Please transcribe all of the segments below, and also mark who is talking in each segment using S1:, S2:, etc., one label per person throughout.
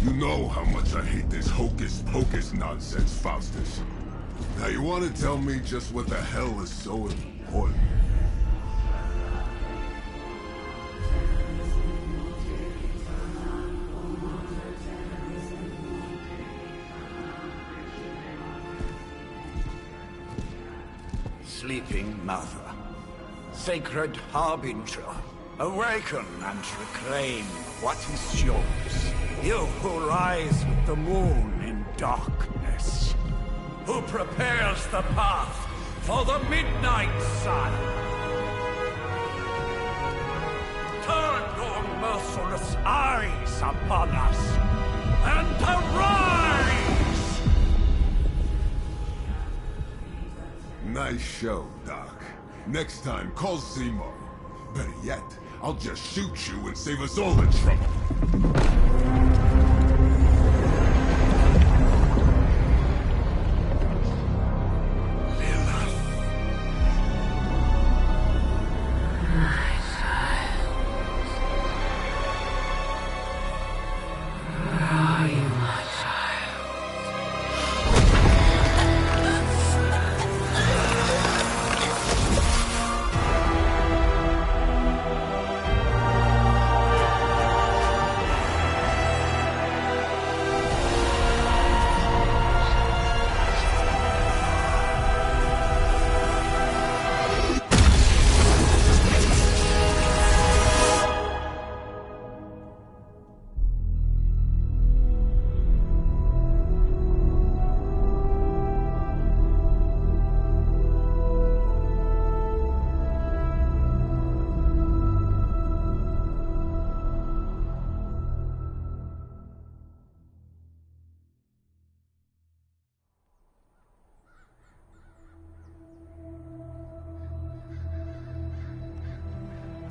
S1: You know how much I hate this hocus-pocus nonsense, Faustus. Now you want to tell me just what the hell is so important?
S2: Sleeping Mother, Sacred Harbinger, awaken and reclaim what is yours. You who rise with the moon in darkness, who prepares the path for the midnight sun. Turn your merciless eyes upon us, and arise!
S1: Nice show, Doc. Next time, call Zemo. Better yet, I'll just shoot you and save us all the trouble.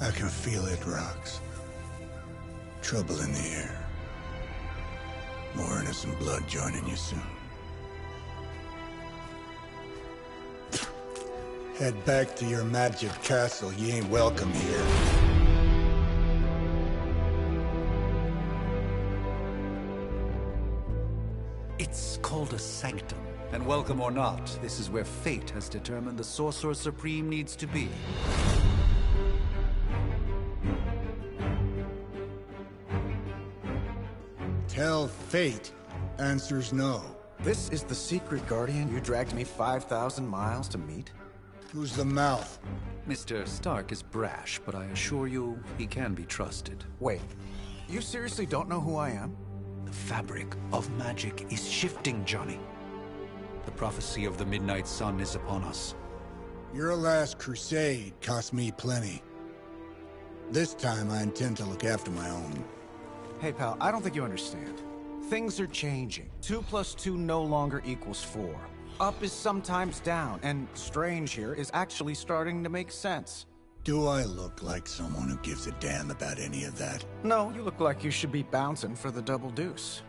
S3: I can feel it, Rox. Trouble in the air. More innocent blood joining you soon. Head back to your magic castle. You ain't welcome here.
S4: It's called a sanctum. And welcome or not, this is where fate has determined the Sorcerer Supreme needs to be.
S3: Tell fate. Answers no.
S5: This is the secret guardian you dragged me 5,000 miles to meet?
S3: Who's the mouth?
S4: Mr. Stark is brash, but I assure you, he can be trusted.
S5: Wait, you seriously don't know who I am?
S4: The fabric of magic is shifting, Johnny. The prophecy of the Midnight Sun is upon us.
S3: Your last crusade cost me plenty. This time I intend to look after my own.
S5: Hey pal, I don't think you understand. Things are changing. 2 + 2 no longer equals 4. Up is sometimes down, and strange here is actually starting to make sense.
S3: Do I look like someone who gives a damn about any of that?
S5: No, you look like you should be bouncing for the double deuce.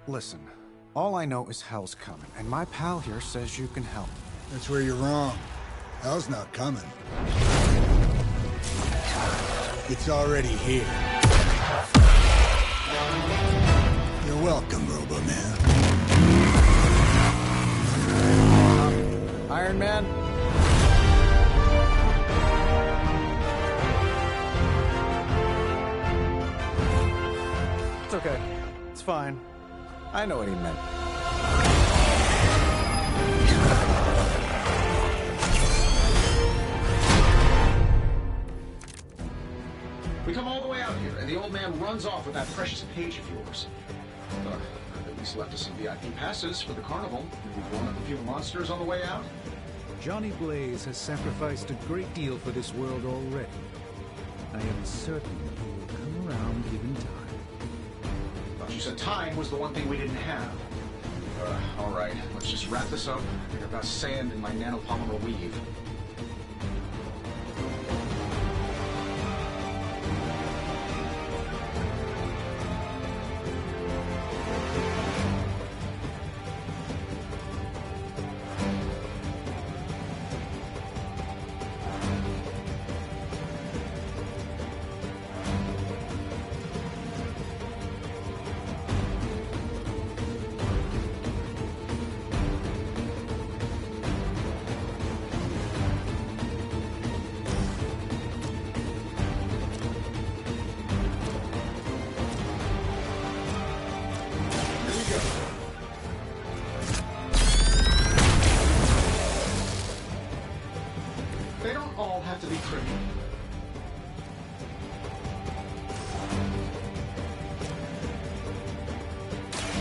S5: Listen, all I know is hell's coming, and my pal here says you can help.
S3: That's where you're wrong. Hell's not coming. It's already here. You're welcome, Robo-Man.
S5: Iron Man? It's okay. It's fine. I know what he meant.
S6: We come all the way out here, and the old man runs off with that precious page of yours. At least left us some VIP passes for the carnival. Maybe blown up a few monsters on the way out.
S4: Johnny Blaze has sacrificed a great deal for this world already. I am certain he will come around given time.
S6: Thought you said time was the one thing we didn't have. All right, let's just wrap this up. I've got sand in my nanopolymer weave.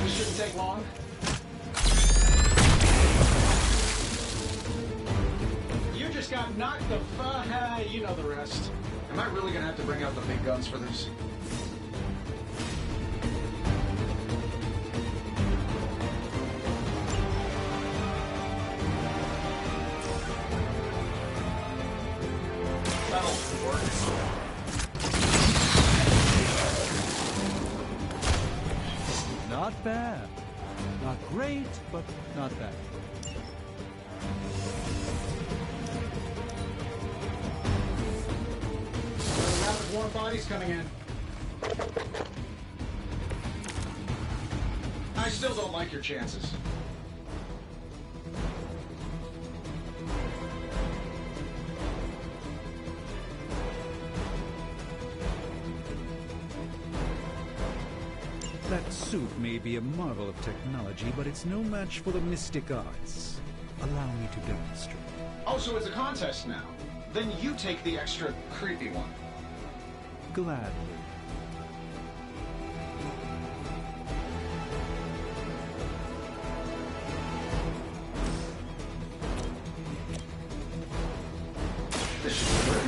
S6: This shouldn't take long. You just got knocked the you know the rest. Am I really gonna have to bring out the big guns for this? That'll work.
S4: Not bad. Not great, but not bad.
S6: Another round of warm bodies coming in. I still don't like your chances.
S4: That suit may be a marvel of technology, but it's no match for the mystic arts. Allow me to demonstrate.
S6: Oh, so it's a contest now. Then you take the extra creepy one.
S4: Gladly.
S6: This should be great.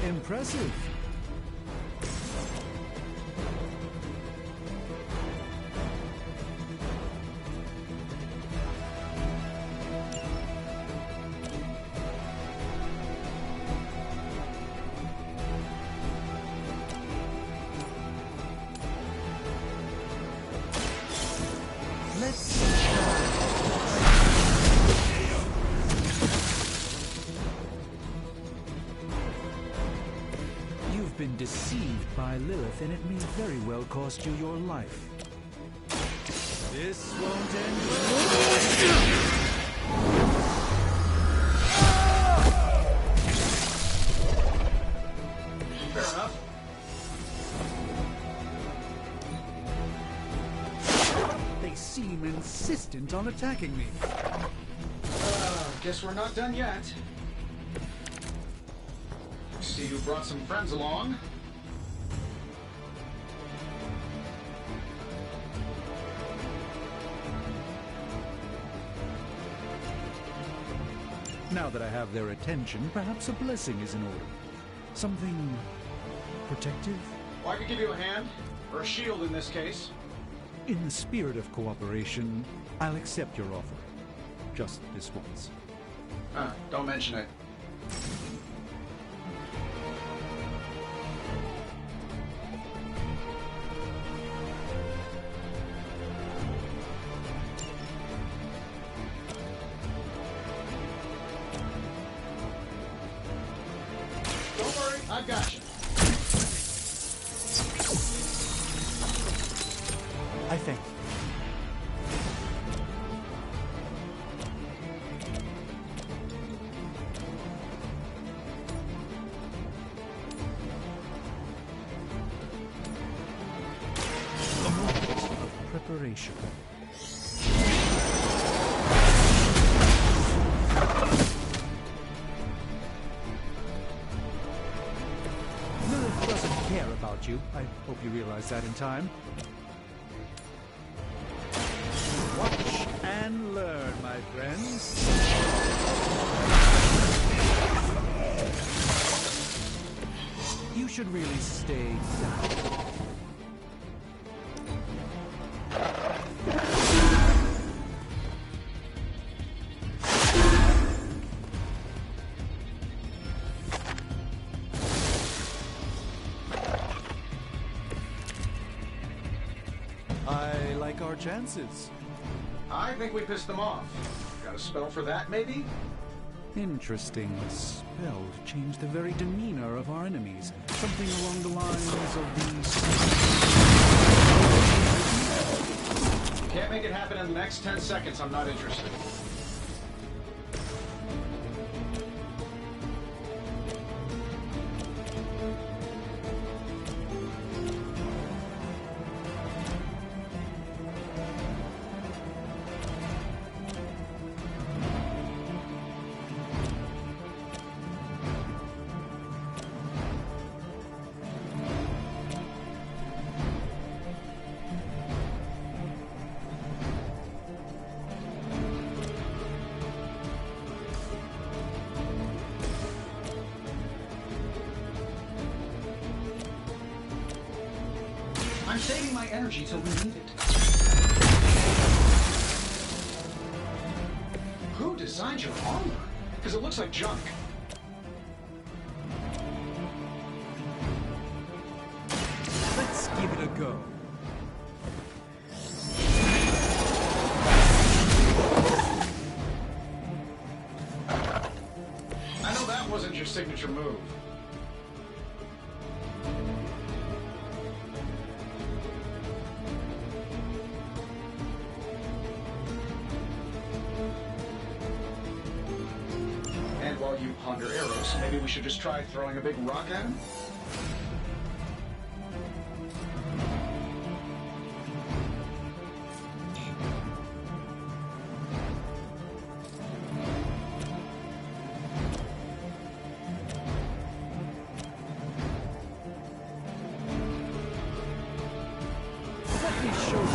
S4: Impressive. You've been deceived by Lilith, and it may very well cost you your life. This won't end well.
S6: Fair enough.
S4: They seem insistent on attacking me.
S6: Guess we're not done yet. See, you brought some friends along.
S4: Now that I have their attention, perhaps a blessing is in order. Something protective?
S6: Well, I could give you a hand, or a shield in this case.
S4: In the spirit of cooperation, I'll accept your offer. Just this once.
S6: Don't mention it. Don't worry, I've got you.
S4: I thank you. A moment of preparation. Lilith doesn't care about you. I hope you realize that in time. Watch and learn, my friends. You should really stay down. I like our chances.
S6: I think we pissed them off. Got a spell for that, maybe?
S4: Interesting. A spell to change the very demeanor of our enemies. Something along the lines of these.
S6: Can't make it happen in the next 10 seconds. I'm not interested. I'm saving my energy till we need it. Who designed your armor? Because it looks like junk.
S4: Let's give it a go.
S6: I know that wasn't your signature move. And while you ponder arrows, maybe we should just try throwing a big rock at him?
S4: Let me show you.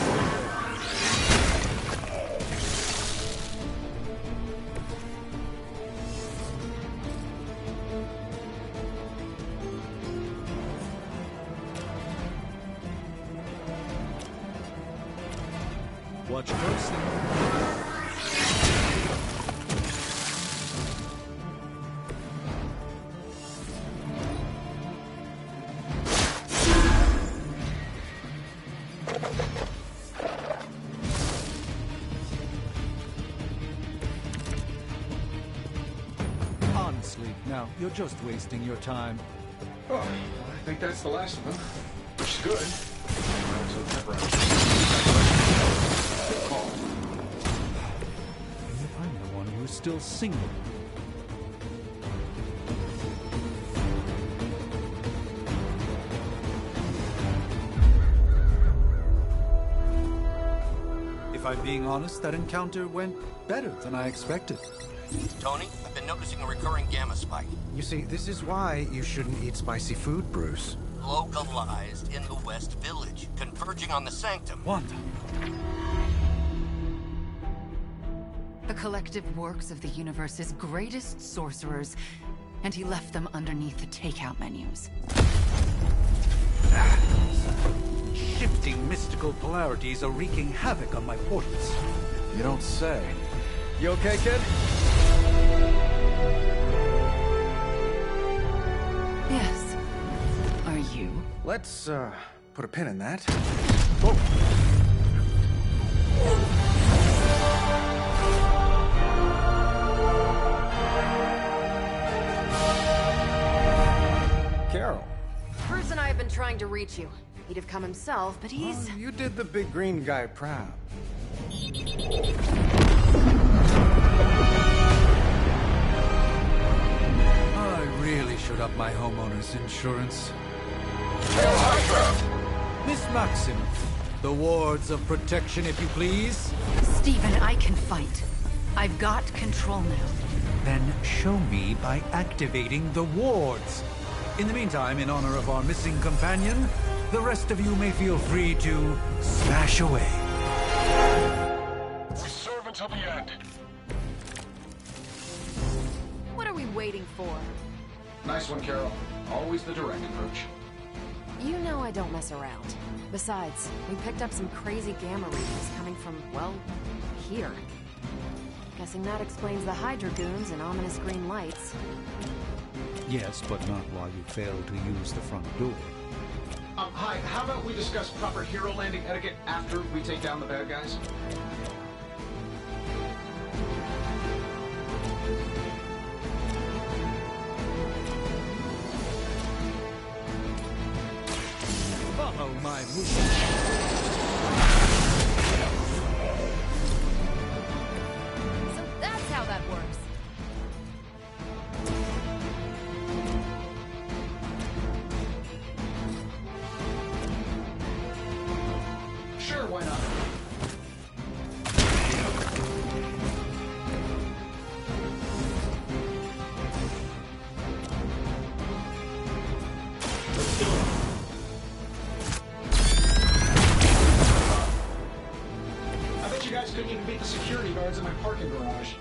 S4: Watch closely. Honestly, now, you're just wasting your time.
S6: Oh, I think that's the last of them. Which is good. Also temporary. Good call.
S4: I'm the one who's still single. If I'm being honest, that encounter went better than I expected.
S7: Tony, I've been noticing a recurring gamma spike.
S5: You see, this is why you shouldn't eat spicy food, Bruce.
S7: Localized in the West Village, converging on the Sanctum.
S4: Wanda.
S8: The collective works of the universe's greatest sorcerers, and he left them underneath the takeout menus.
S4: Shifting mystical polarities are wreaking havoc on my portals.
S5: You don't say. You okay, kid?
S8: Yes. Are you?
S5: Let's, put a pin in that. Carol.
S9: Bruce and I have been trying to reach you. He'd have come himself, but he's...
S5: Oh, you did the big green guy proud.
S4: I really should up my homeowner's insurance. Miss Maximoff, the wards of protection, if you please.
S8: Stephen, I can fight. I've got control now.
S4: Then show me by activating the wards. In the meantime, in honor of our missing companion, the rest of you may feel free to smash away.
S1: We serve until the end.
S9: What are we waiting for?
S6: Nice one, Carol. Always the direct approach.
S9: You know I don't mess around. Besides, we picked up some crazy gamma readings coming from, well, here. Guessing that explains the Hydra goons and ominous green lights.
S4: Yes, but not while you fail to use the front door.
S6: Hi, how about we discuss proper hero landing etiquette after we take down the bad guys?
S4: Follow my movement.
S9: So that's how that works.
S6: Sure, why not? I bet you guys couldn't even beat the security guards in my parking garage.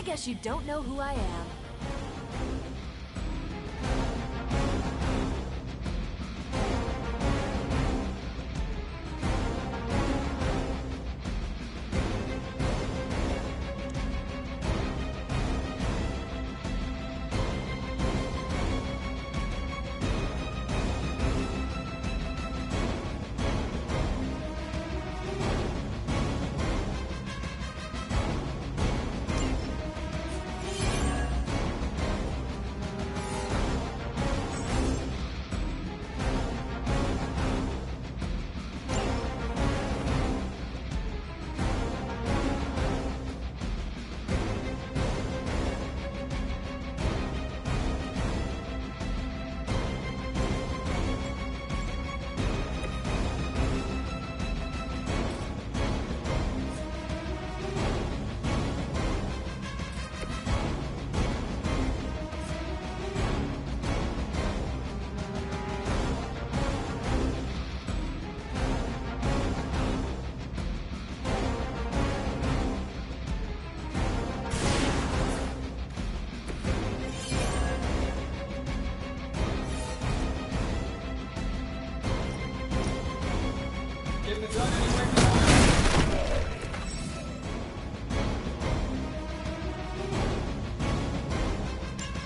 S9: guess you don't know who I am.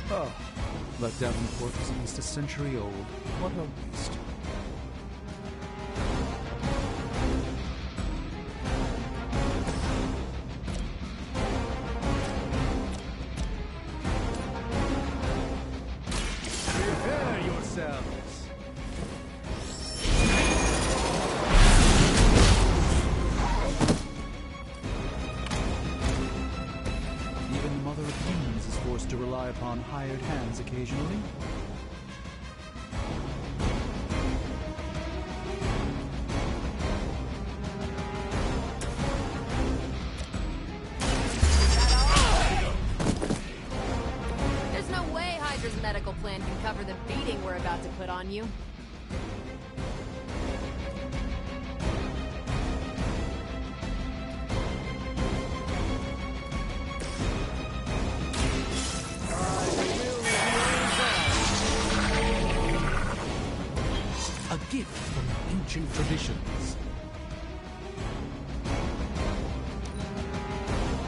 S4: Oh, that Davenport is at least a century old. What a waste. Prepare yourselves! Even the Mother of Humans is forced to rely upon hired hands occasionally.
S9: There's no way Hydra's medical plan can cover the beating we're about to put on you.
S4: A gift from ancient traditions.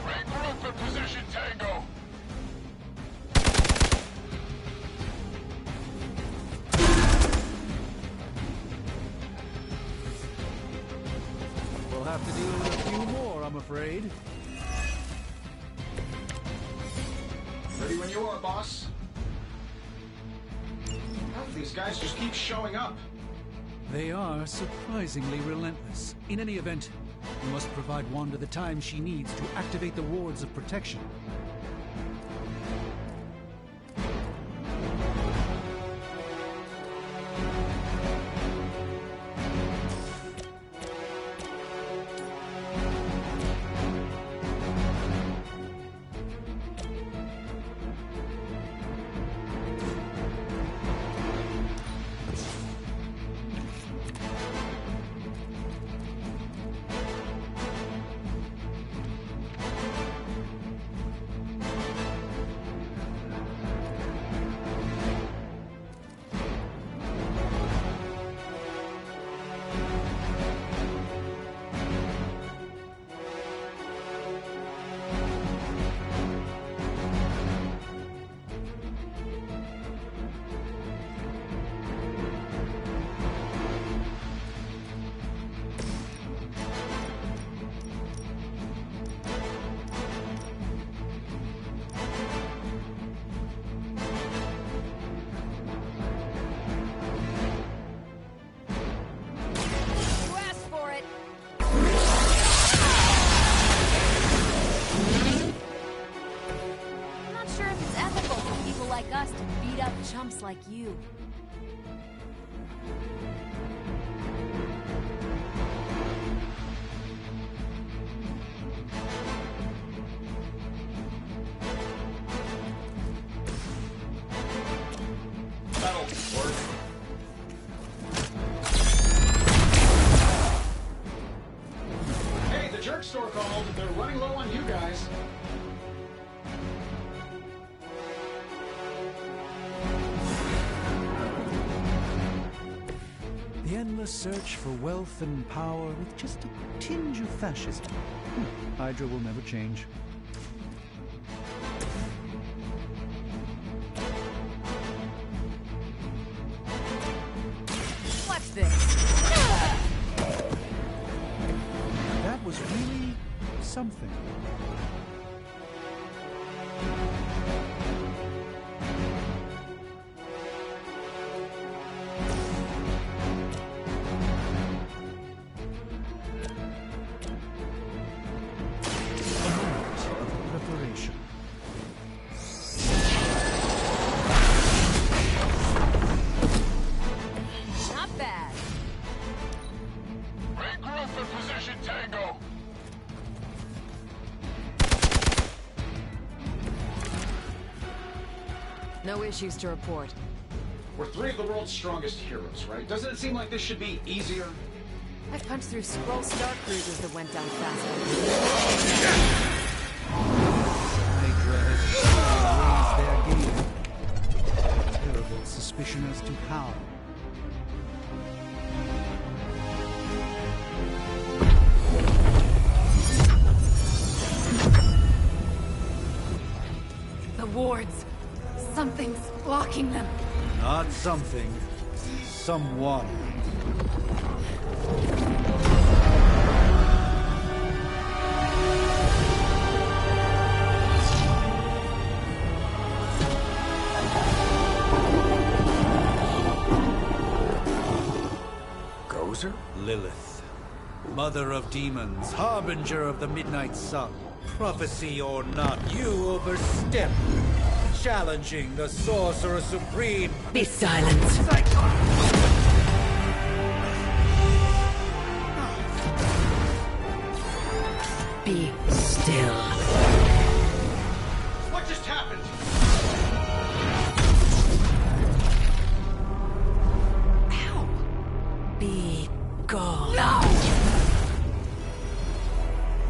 S1: Regroup in position, Tango!
S4: We'll have to deal with a few more, I'm afraid.
S6: Ready when you are, boss. How do these guys just keep showing up?
S4: They are surprisingly relentless. In any event, we must provide Wanda the time she needs to activate the wards of protection.
S9: You asked for it. I'm not sure if it's ethical for people like us to beat up chumps like you.
S6: That'll work. Hey, the jerk store called. They're running low on you guys.
S4: endless search for wealth and power with just a tinge of fascism. Hydra will never change.
S9: Watch this.
S4: That was really something.
S9: Not bad.
S1: Regroup in position, Tango.
S9: No issues to report.
S6: We're three of the world's strongest heroes, right? Doesn't it seem like this should be easier?
S9: I've punched through Skrull Star Cruisers that went down faster.
S4: Hydra has raised their game. Terrible suspicion as to how.
S8: The wards. Something's blocking them.
S4: Not something. Someone.
S2: Gozer?
S4: Lilith. Mother of demons, harbinger of the midnight sun. Prophecy or not, you overstep. Challenging the Sorcerer Supreme.
S8: Be silent. Be still.
S6: What just happened?
S8: Ow. Be gone. No!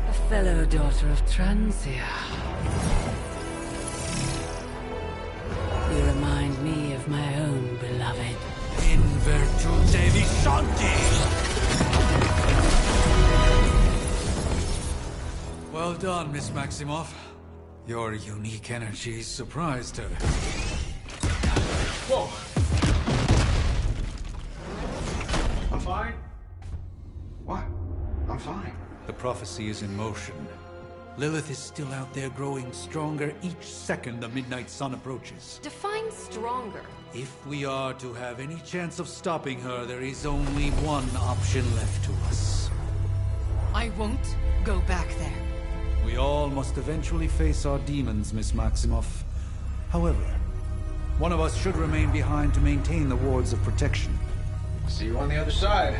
S8: A fellow daughter of Transia. You remind me of my own beloved.
S4: In virtute vishanti! Well done, Miss Maximoff. Your unique energy surprised her.
S6: Whoa! I'm fine. What? I'm fine.
S4: The prophecy is in motion. Lilith is still out there growing stronger each second the midnight sun approaches.
S9: Define stronger.
S4: If we are to have any chance of stopping her, there is only one option left to us.
S8: I won't go back there.
S4: We all must eventually face our demons, Miss Maximoff. However, one of us should remain behind to maintain the wards of protection.
S6: See you on the other side.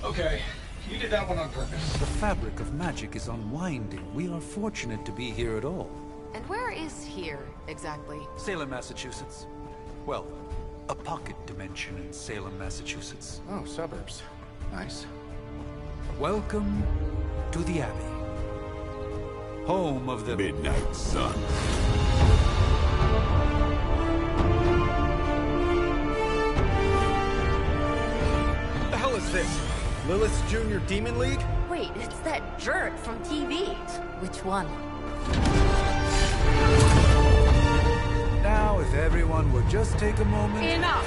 S6: Okay, you did that one on purpose.
S4: The fabric of magic is unwinding. We are fortunate to be here at all.
S9: And where is here, exactly?
S4: Salem, Massachusetts. Well, a pocket dimension in Salem, Massachusetts.
S5: Oh, suburbs. Nice.
S4: Welcome to the Abbey. Home of the
S1: Midnight Sun.
S5: What the hell is this? Lilith's Junior Demon League?
S10: Wait, it's that jerk from TV. Which one?
S4: Now, if everyone would just take a moment...
S8: Enough!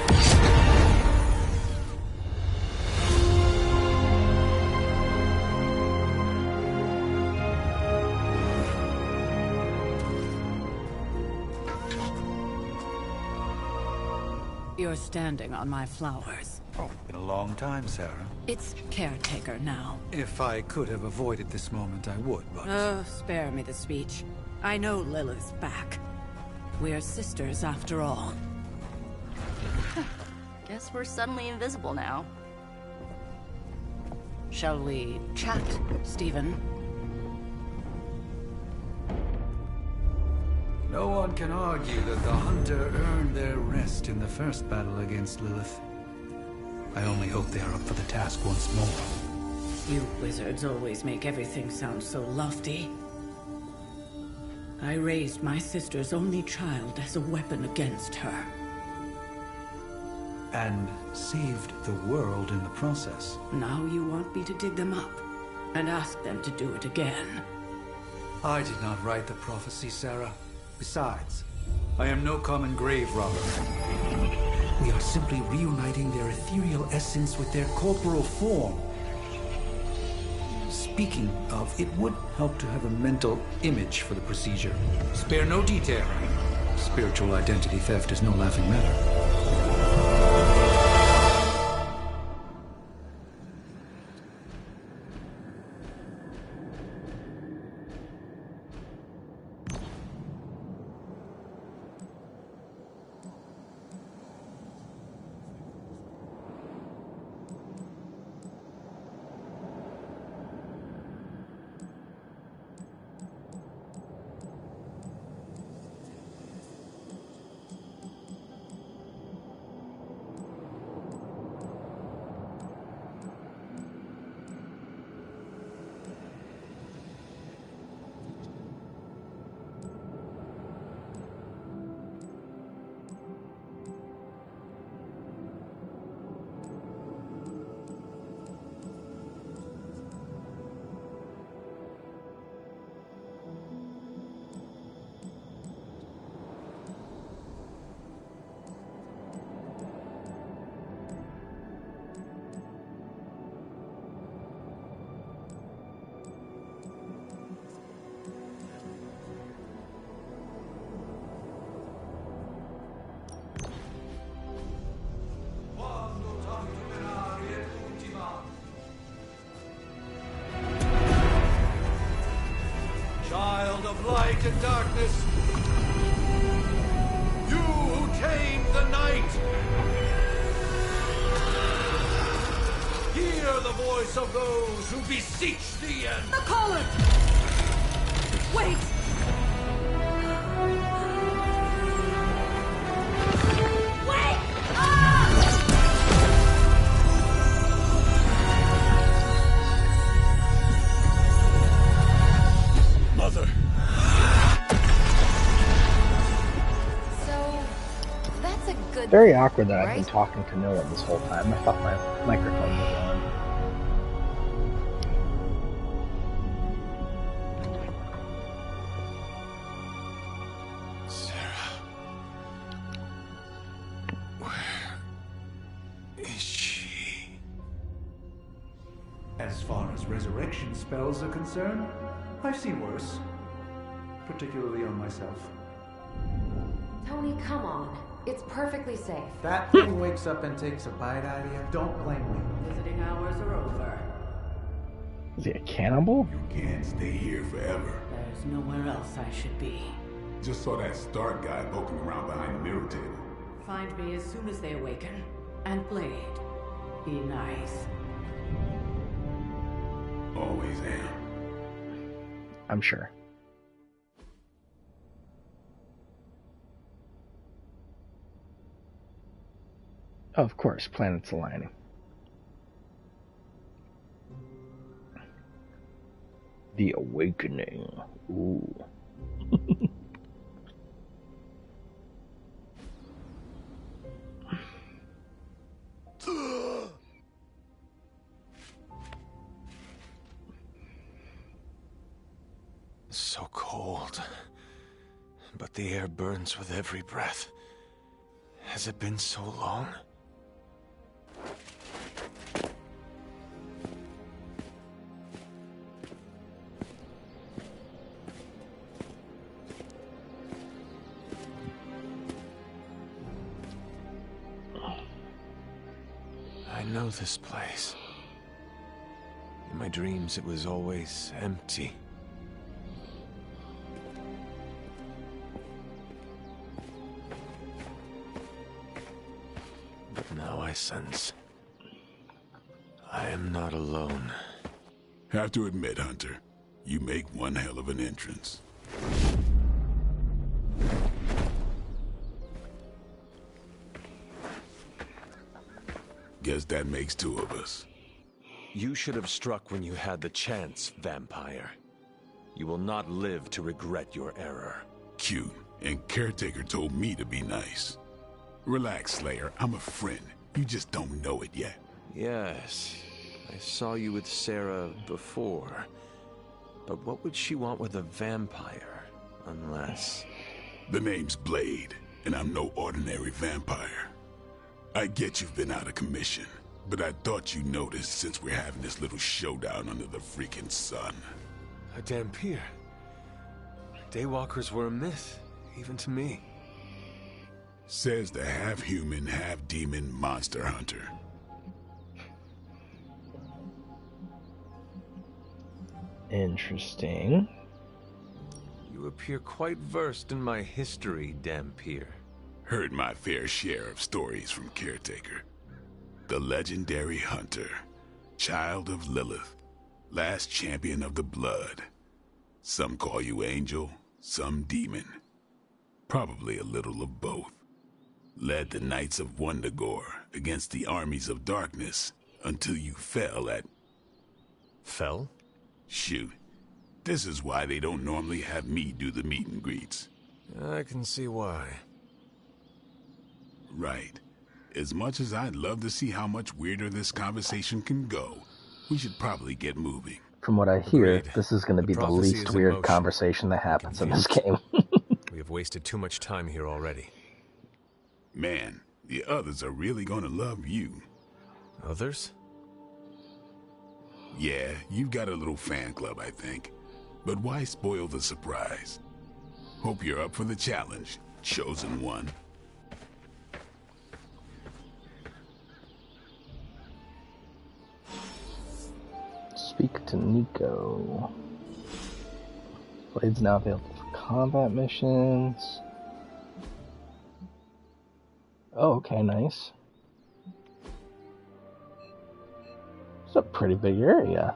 S10: You're standing on my flowers.
S4: Oh, been a long time, Sarah.
S10: It's caretaker now.
S4: If I could have avoided this moment, I would, but...
S10: Oh, spare me the speech. I know Lilith's back. We're sisters after all.
S11: Guess we're suddenly invisible now.
S10: Shall we chat, Stephen?
S4: No one can argue that the Hunter earned their rest in the first battle against Lilith. I only hope they are up for the task once more.
S10: You wizards always make everything sound so lofty. I raised my sister's only child as a weapon against her.
S4: And saved the world in the process.
S10: Now you want me to dig them up and ask them to do it again.
S4: I did not write the prophecy, Sarah. Besides, I am no common grave robber. We are simply reuniting their ethereal essence with their corporal form. Speaking of, it would help to have a mental image for the procedure. Spare no detail. Spiritual identity theft is no laughing matter. Child of light and darkness, you who tame the night, hear the voice of those who beseech thee and...
S10: The caller! Wait!
S12: Very awkward that I've been talking to Noah this whole time. I thought my microphone was on.
S3: Sarah. Where is she?
S4: As far as resurrection spells are concerned, I've seen worse. Particularly on myself.
S9: Tony, come on. It's perfectly safe.
S5: That thing wakes up and takes a bite out of you. Don't blame me.
S10: Visiting hours are over.
S12: Is he a cannibal?
S1: You can't stay here forever.
S10: There's nowhere else I should be.
S1: Just saw that Stark guy poking around behind the mirror table.
S10: Find me as soon as they awaken. And Blade, be nice.
S1: Always am.
S12: I'm sure. Oh, of course, planets aligning. The Awakening. Ooh.
S3: So cold. But the air burns with every breath. Has it been so long? I know this place. In my dreams, it was always empty. But now I sense I am not alone.
S1: Have to admit, Hunter, you make one hell of an entrance. Guess that makes 2 of us.
S13: You should have struck when you had the chance, vampire. You will not live to regret your error.
S1: Cute, and Caretaker told me to be nice. Relax, Slayer, I'm a friend. You just don't know it yet.
S13: Yes, I saw you with Sarah before. But what would she want with a vampire? Unless...
S1: The name's Blade, and I'm no ordinary vampire. I get you've been out of commission, but I thought you noticed since we're having this little showdown under the freaking sun.
S13: A Dhampir. Daywalkers were a myth, even to me.
S1: Says the half-human, half-demon monster hunter.
S12: Interesting.
S13: You appear quite versed in my history, Dhampir.
S1: Heard my fair share of stories from Caretaker. The legendary hunter, child of Lilith, last champion of the blood. Some call you angel, some demon. Probably a little of both. Led the Knights of Wundagore against the armies of darkness until you fell at...
S13: Fell?
S1: Shoot. This is why they don't normally have me do the meet and greets.
S13: I can see why.
S1: Right. As much as I'd love to see how much weirder this conversation can go, we should probably get moving.
S12: From what I hear,
S13: Agreed.
S12: this is going to be the
S13: prophecy
S12: least
S13: is in
S12: weird
S13: motion.
S12: conversation that happens in this game.
S13: We have wasted too much time here already.
S1: Man, the others are really gonna love you.
S13: Others?
S1: Yeah, you've got a little fan club, I think. But why spoil the surprise? Hope you're up for the challenge, chosen one.
S12: Speak to Nico. Blade's now available for combat missions. Oh, okay, nice. It's a pretty big area.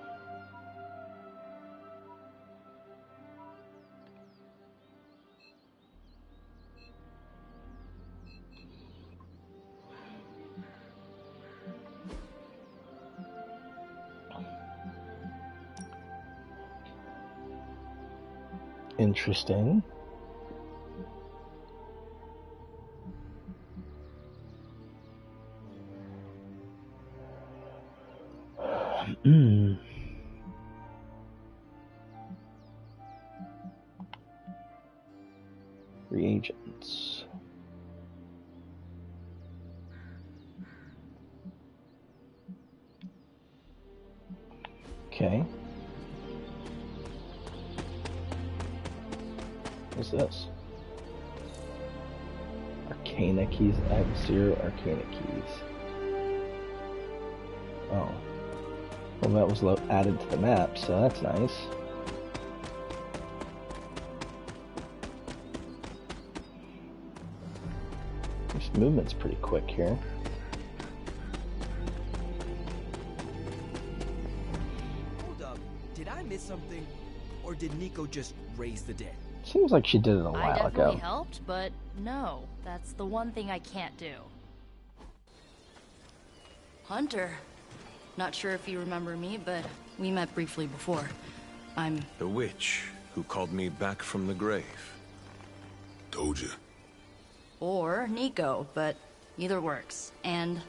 S12: Interesting. Reagents. Okay. What's this? Arcana keys. I have 0 Arcana keys. Oh. Well, that was added to the map, so that's nice. This movement's pretty quick here.
S14: Hold up. Did I miss something? Or did Nico just raise the dead?
S12: Seems like she did it a while
S11: I definitely
S12: ago.
S11: helped, but no. That's the one thing I can't do. Hunter. Not sure if you remember me, but we met briefly before. I'm...
S13: The witch who called me back from the grave.
S1: Told ya.
S11: Or Nico, but either works. And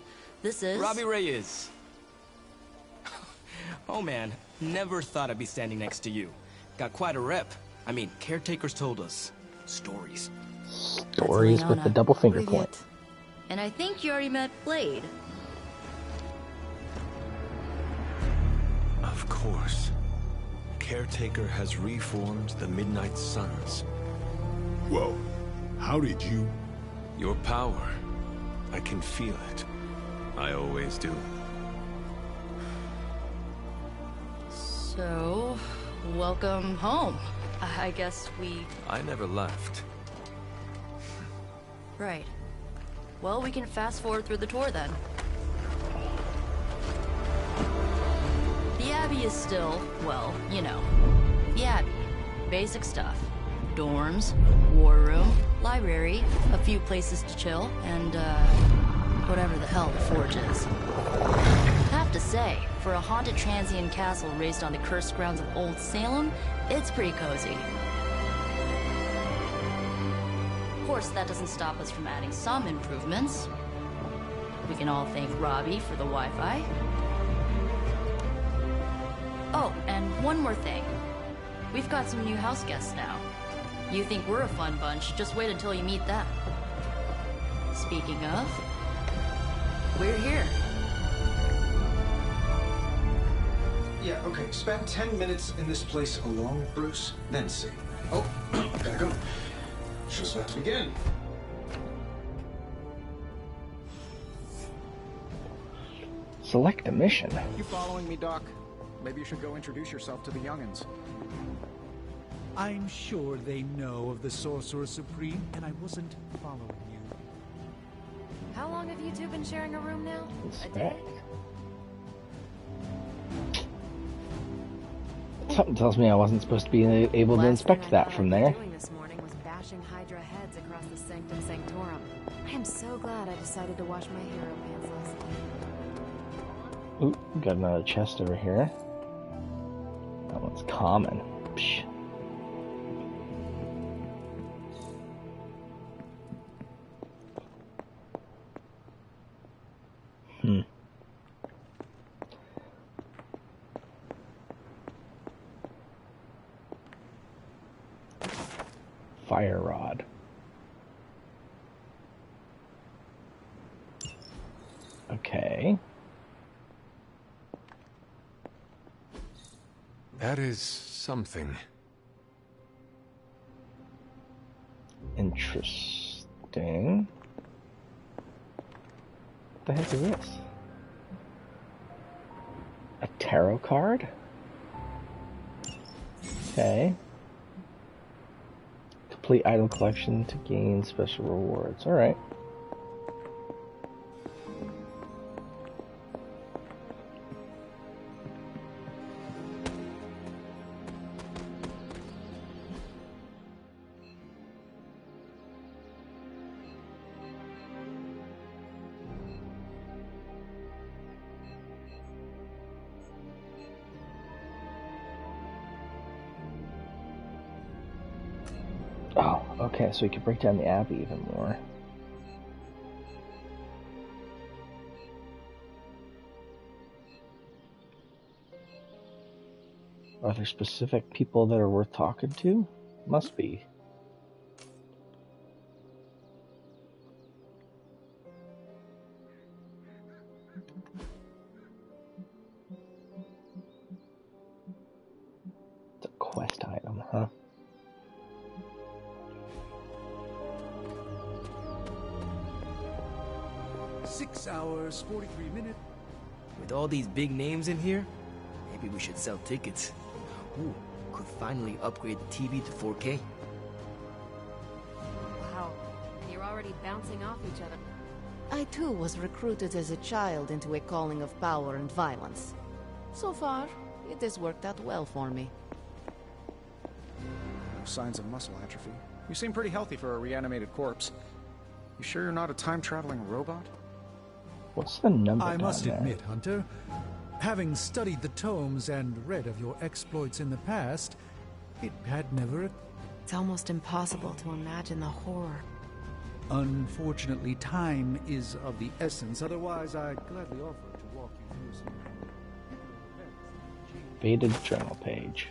S11: this is...
S14: Robbie Reyes. Oh man, never thought I'd be standing next to you. Got quite a rep. I mean, caretakers told us. Stories.
S12: Stories with the double finger point.
S11: And I think you already met Blade.
S13: Of course. Caretaker has reformed the Midnight Suns.
S1: Whoa. How did you...
S13: Your power. I can feel it. I always do.
S11: So, welcome home. I guess we...
S13: I never left.
S11: Right. Well, we can fast forward through the tour then. The Abbey is still, well, you know, the Abbey. Basic stuff. dorms, war room, library, a few places to chill, and, whatever the hell the Forge is. Have to say, for a haunted transient castle raised on the cursed grounds of Old Salem, it's pretty cozy. Of course, that doesn't stop us from adding some improvements. We can all thank Robbie for the Wi-Fi. Oh, and one more thing. We've got some new house guests now. You think we're a fun bunch, just wait until you meet them. Speaking of, we're here.
S5: Yeah, okay. Spend 10 minutes in this place alone, Bruce, then see. Oh, gotta go. Show's about to begin.
S12: Select a mission.
S6: You following me, Doc? Maybe you should go introduce yourself to the youngins.
S4: I'm sure they know of the Sorcerer Supreme, and I wasn't following you.
S9: How long have you two been sharing a room now? A day?
S12: Something tells me I wasn't supposed to be able to inspect that from there.
S9: Doing this morning was bashing Hydra heads across the Sanctum Sanctorum. I am so glad I decided to wash my hero pants last night.
S12: Ooh, got another chest over here. That one's common. Psh. Fire rod. Okay.
S13: That is something.
S12: Interesting. What the heck is this? A tarot card? Okay. Complete item collection to gain special rewards. Alright. Oh, okay, so we could break down the Abbey even more. Are there specific people that are worth talking to? Must be. It's a quest item, huh?
S14: Six hours, 43 minutes. With all these big names in here, maybe we should sell tickets. Ooh, could finally upgrade the TV to 4K.
S9: Wow, and you're already bouncing off each other.
S15: I too was recruited as a child into a calling of power and violence. So far, it has worked out well for me.
S6: No signs of muscle atrophy. You seem pretty healthy for a reanimated corpse. You sure you're not a time-traveling robot?
S12: What's the number
S4: I must
S12: down there?
S4: admit, Hunter, having studied the tomes and read of your exploits in the past, it had never...
S15: It's almost impossible to imagine the horror.
S4: Unfortunately, time is of the essence. Otherwise, I'd gladly offer to walk you through some...
S12: Faded journal page.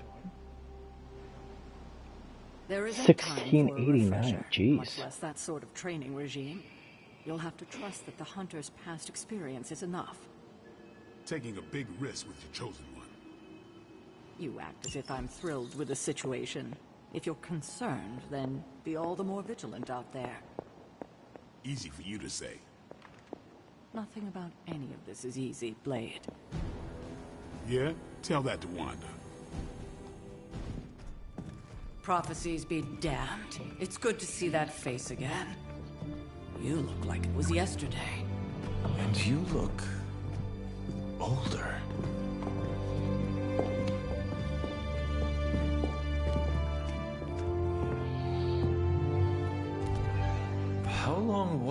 S10: There isn't
S12: 1689.
S10: time for a refresher,
S12: Jeez.
S10: much less that sort of training regime. You'll have to trust that the Hunter's past experience is enough.
S1: Taking a big risk with your chosen one.
S10: You act as if I'm thrilled with the situation. If you're concerned, then be all the more vigilant out there.
S1: Easy for you to say.
S10: Nothing about any of this is easy, Blade.
S1: Yeah? Tell that to Wanda.
S10: Prophecies be damned. It's good to see that face again. You look like it was yesterday.
S13: And you look... older.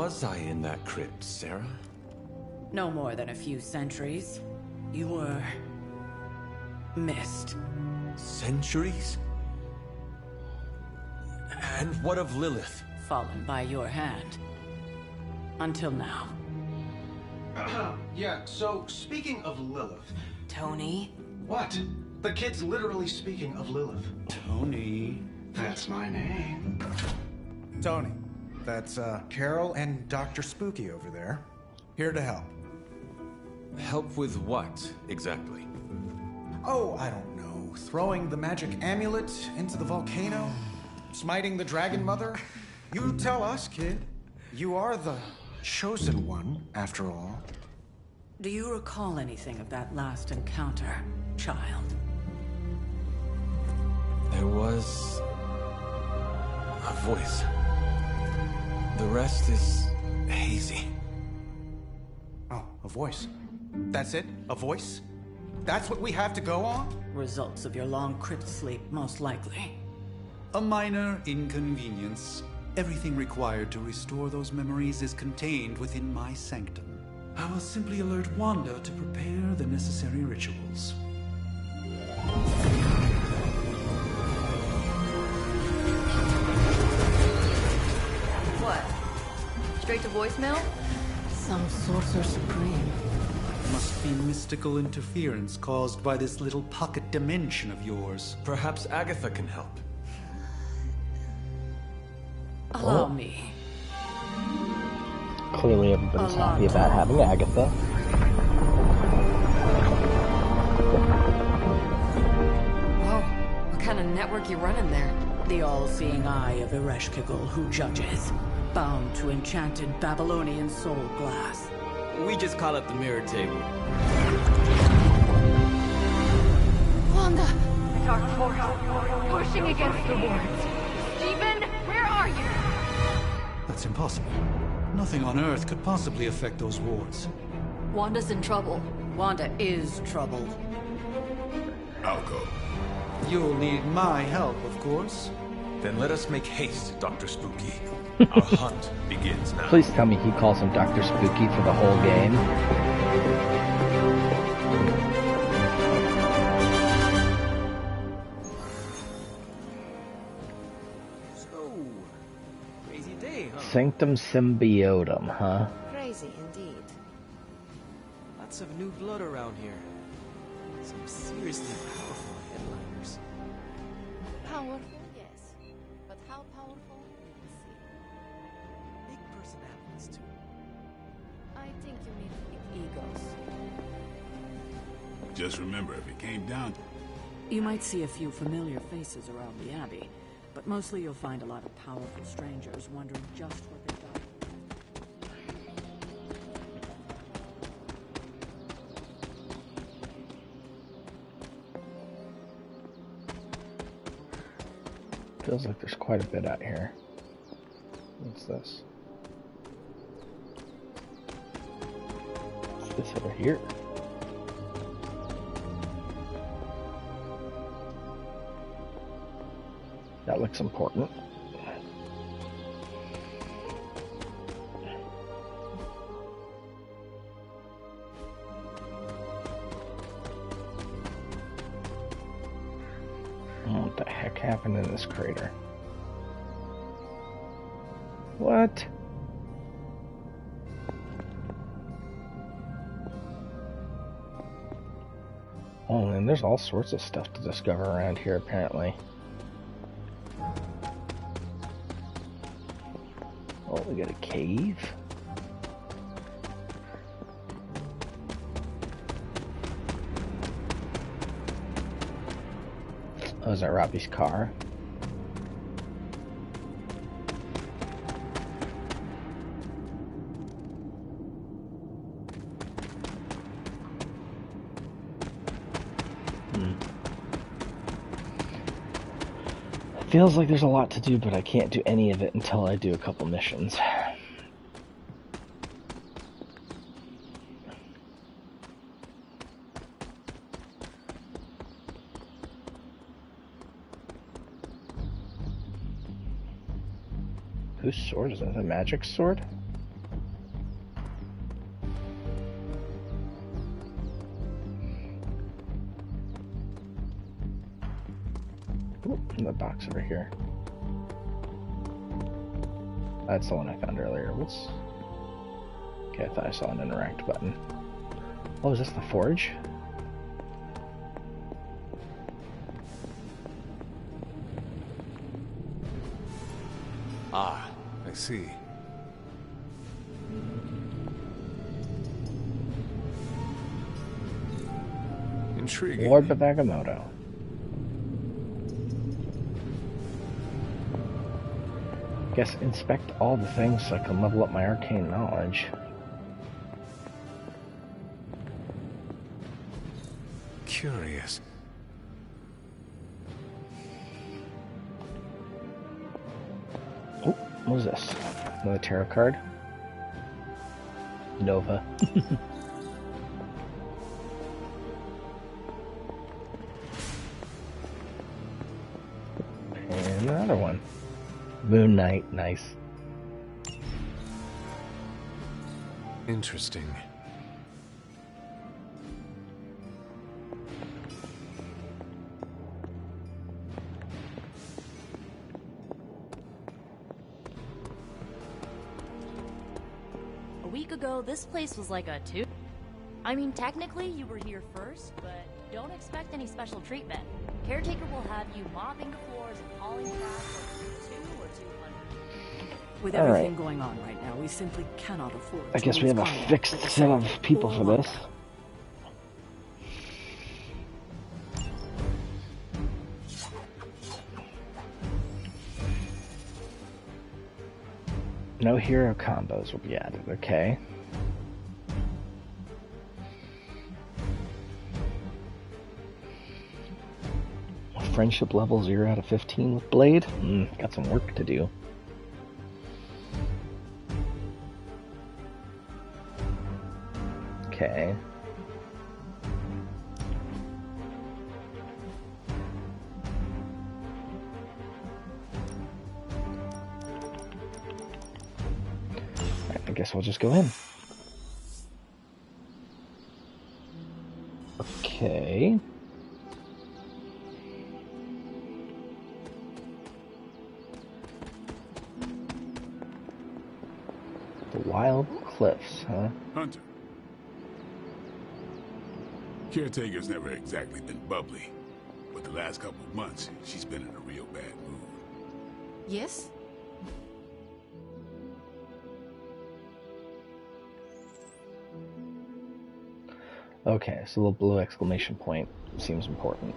S13: was I in that crypt, Sarah?
S10: No more than a few centuries. You were... missed.
S13: Centuries? And what of Lilith?
S10: Fallen by your hand. Until now.
S6: Yeah, so speaking of Lilith...
S9: Tony?
S6: What? The kid's literally speaking of Lilith.
S5: Tony.
S6: That's my name.
S5: Tony. That's, Carol and Dr. Spooky over there. Here to help.
S13: Help with what, exactly?
S5: Oh, I don't know. Throwing the magic amulet into the volcano? Smiting the Dragon Mother? You tell us, kid. You are the chosen one, after all.
S10: Do you recall anything of that last encounter, child?
S13: There was... a voice. The rest is hazy.
S5: Oh, a voice. That's it? A voice? That's what we have to go on?
S10: Results of your long crypt sleep, most likely.
S4: A minor inconvenience. Everything required to restore those memories is contained within my sanctum. I will simply alert Wanda to prepare the necessary rituals.
S8: What? Straight to voicemail?
S15: Some sorcerer supreme.
S4: Must be mystical interference caused by this little pocket dimension of yours.
S13: Perhaps Agatha can help.
S10: Allow me.
S12: Clearly everybody's happy about having Agatha.
S9: Whoa, what kind of network you running there?
S10: The all-seeing eye of Ereshkigal who judges, bound to enchanted Babylonian soul glass.
S14: We just call it the mirror table.
S15: Wanda!
S8: Dark force, pushing against the wards. Stephen, where are you?
S4: That's impossible. Nothing on Earth could possibly affect those wards.
S8: Wanda's in trouble.
S10: Wanda is troubled.
S1: I'll go.
S4: You'll need my help, of course.
S13: Then let us make haste, Dr. Spooky. Our hunt begins now.
S12: Please tell me he calls him Dr. Spooky for the whole game.
S14: So, crazy day, huh?
S12: Sanctum Symbiotum, huh?
S15: Crazy indeed.
S14: Lots of new blood around here. Some seriously powerful headliners.
S15: Powerful, yes. But how powerful, we will see.
S14: Big personalities, too.
S15: I think you mean big egos.
S1: Just remember, if it came down...
S10: You might see a few familiar faces around the Abbey, but mostly you'll find a lot of powerful strangers wondering just what they've done.
S12: Feels like there's quite a bit out here. What's this? What's this over here? That looks important. What the heck happened in this crater? What? Oh, and there's all sorts of stuff to discover around here, apparently. Oh, we got a cave. Oh, is that Robbie's car? Feels like there's a lot to do, but I can't do any of it until I do a couple missions. Whose sword is that? A magic sword? Ooh, the box over here. That's the one I found earlier. What's... Okay, I thought I saw an interact button. Oh, is this the forge?
S13: Ah, I see. Intriguing.
S12: Lord Bavagamoto. Guess inspect all the things so I can level up my arcane knowledge.
S13: Curious.
S12: Oh, what was this? Another tarot card? Nova. And another one. Moon Knight, nice.
S13: Interesting.
S11: A week ago, this place was like a two. I mean, technically, you were here first, but don't expect any special treatment. Caretaker will have you mopping the floors and hauling trash for 2 or 200.
S10: With
S12: All
S10: everything
S12: right.
S10: going on right now, we simply cannot afford
S12: I
S10: to
S12: guess we
S10: lose
S12: have a
S10: contact
S12: fixed
S10: with the
S12: set of
S10: site
S12: people
S10: or
S12: for
S10: longer.
S12: this. No hero combos will be added, okay. Friendship level 0 out of 15 with Blade? Got some work to do. Okay. I guess we'll just go in. Okay. The Wild Cliffs, huh?
S1: Hunter. Caretaker's never exactly been bubbly, but the last couple of months, she's been in a real bad mood.
S15: Yes?
S12: Okay, so the blue exclamation point seems important.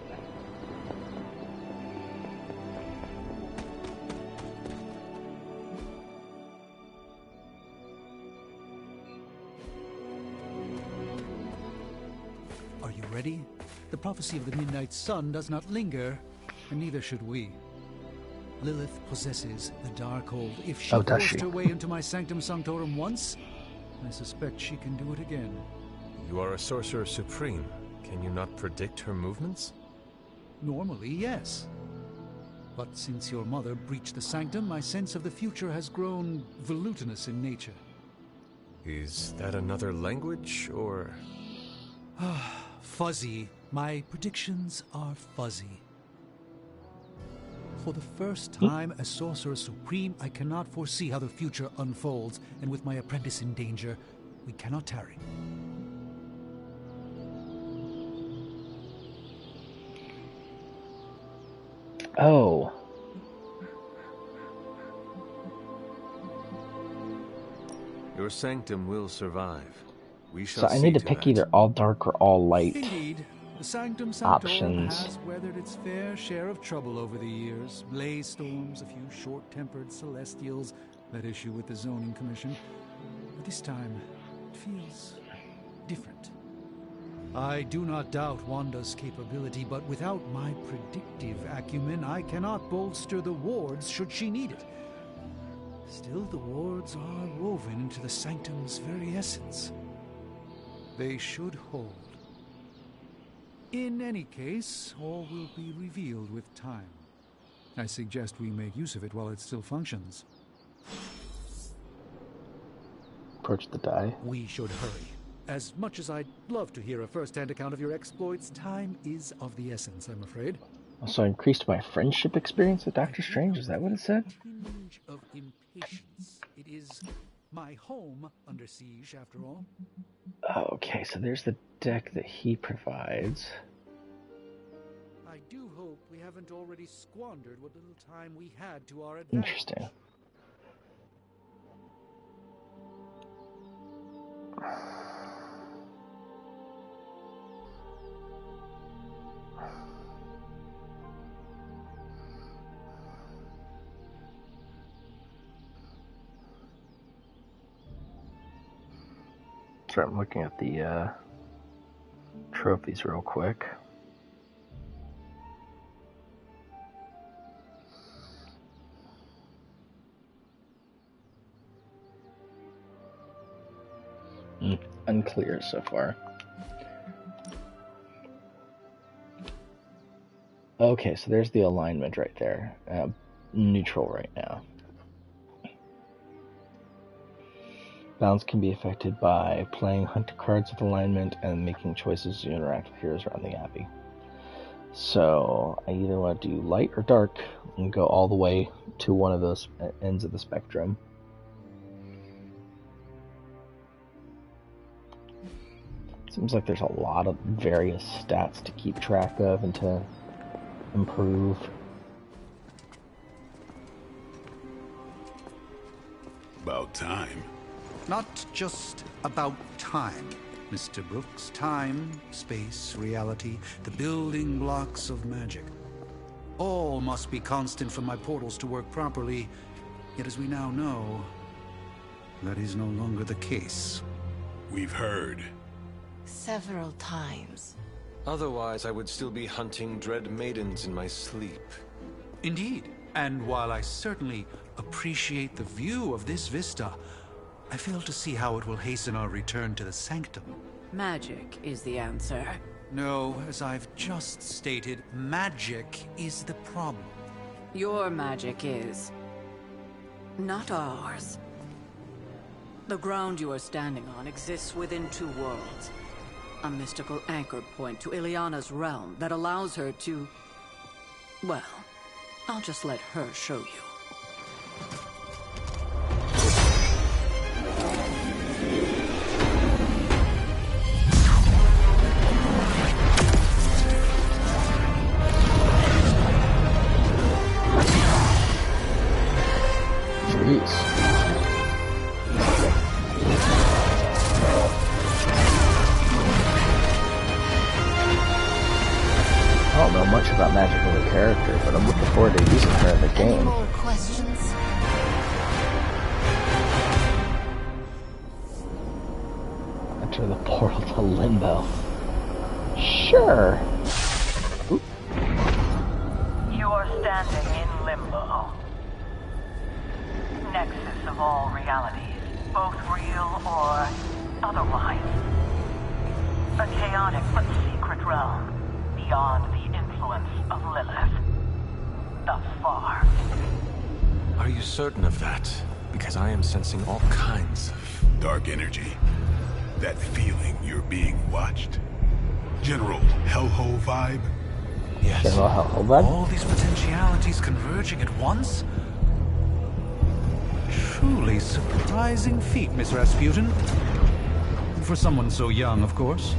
S4: Are you ready? The prophecy of the Midnight Sun does not linger, and neither should we. Lilith possesses the Darkhold. If she
S12: does
S4: forced
S12: she?
S4: her way into my Sanctum Sanctorum once, I suspect she can do it again.
S13: You are a Sorcerer Supreme. Can you not predict her movements?
S4: Normally, yes. But since your mother breached the Sanctum, my sense of the future has grown volutinous in nature.
S13: Is that another language, or...?
S4: Fuzzy. My predictions are fuzzy. For the first time as Sorcerer Supreme, I cannot foresee how the future unfolds, and with my apprentice in danger, we cannot tarry.
S12: Oh.
S13: Your sanctum will survive. We
S12: So
S13: shall
S12: I need to
S13: see
S12: pick
S13: that.
S12: either all dark or all light.
S4: Indeed. The Sanctum Sanctorum
S12: Options.
S4: has weathered its fair share of trouble over the years. Blaze storms, a few short-tempered celestials that issue with the Zoning Commission. But this time, it feels different. I do not doubt Wanda's capability, but without my predictive acumen, I cannot bolster the wards should she need it. Still, the wards are woven into the Sanctum's very essence. They should hold. In any case, all will be revealed with time. I suggest we make use of it while it still functions.
S12: Approach the die.
S4: We should hurry. As much as I'd love to hear a first-hand account of your exploits, time is of the essence, I'm afraid.
S12: Also increased my friendship experience with Doctor Strange. Is that what it said?
S4: Tinge of impatience. It is my home under siege, after all.
S12: Okay, so there's the deck that he provides.
S4: I do hope we haven't already squandered what little time we had to our advantage.
S12: Interesting. So I'm looking at the trophies real quick. Unclear so far. Okay, so there's the alignment right there. Neutral right now. Balance can be affected by playing hunter cards with alignment and making choices to interact with heroes around the Abbey. So I either want to do light or dark and go all the way to one of those ends of the spectrum. Seems like there's a lot of various stats to keep track of and to improve.
S1: About time.
S4: Not just about time, Mr. Brooks. Time, space, reality, the building blocks of magic. All must be constant for my portals to work properly, yet as we now know, that is no longer the case.
S1: We've heard.
S15: Several times.
S13: Otherwise, I would still be hunting dread maidens in my sleep.
S4: Indeed, and while I certainly appreciate the view of this vista, I fail to see how it will hasten our return to the sanctum.
S10: Magic is the answer.
S4: No, as I've just stated, magic is the problem.
S10: Your magic is not ours. The ground you are standing on exists within two worlds. A mystical anchor point to Ileana's realm that allows her to... Well, I'll just let her show you.
S12: Jeez. I don't know much about magic as a character, but I'm looking forward to using her in the game.
S15: Any more questions?
S12: Enter the portal to Limbo. Sure. Oop.
S16: You are standing in Limbo. Nexus of all realities, both real or otherwise. A chaotic but secret realm beyond the influence of Lilith. Thus far.
S13: Are you certain of that? Because I am sensing all kinds of...
S1: dark energy. That feeling you're being watched. General Hellhole vibe?
S13: Yes.
S12: General Hellhole vibe?
S4: All these potentialities converging at once? Truly surprising feat, Miss Rasputin. For someone so young, of course.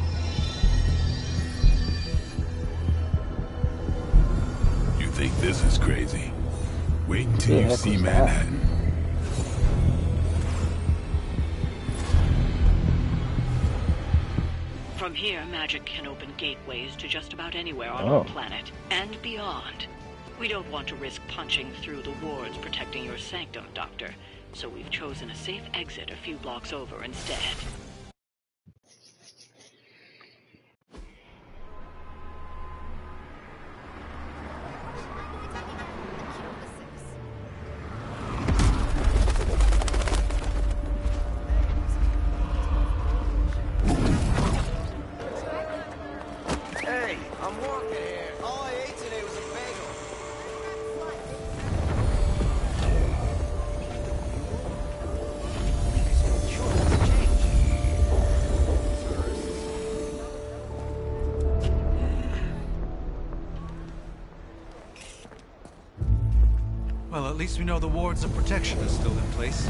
S1: You think this is crazy? Wait until you see Manhattan.
S17: From here, magic can open gateways to just about anywhere on
S12: Oh.
S17: our planet, and beyond. We don't want to risk punching through the wards protecting your sanctum, Doctor, so we've chosen a safe exit a few blocks over instead.
S14: Hey, I'm walking here. All I ate today was a bagel.
S4: least we know the wards of protection are still in place.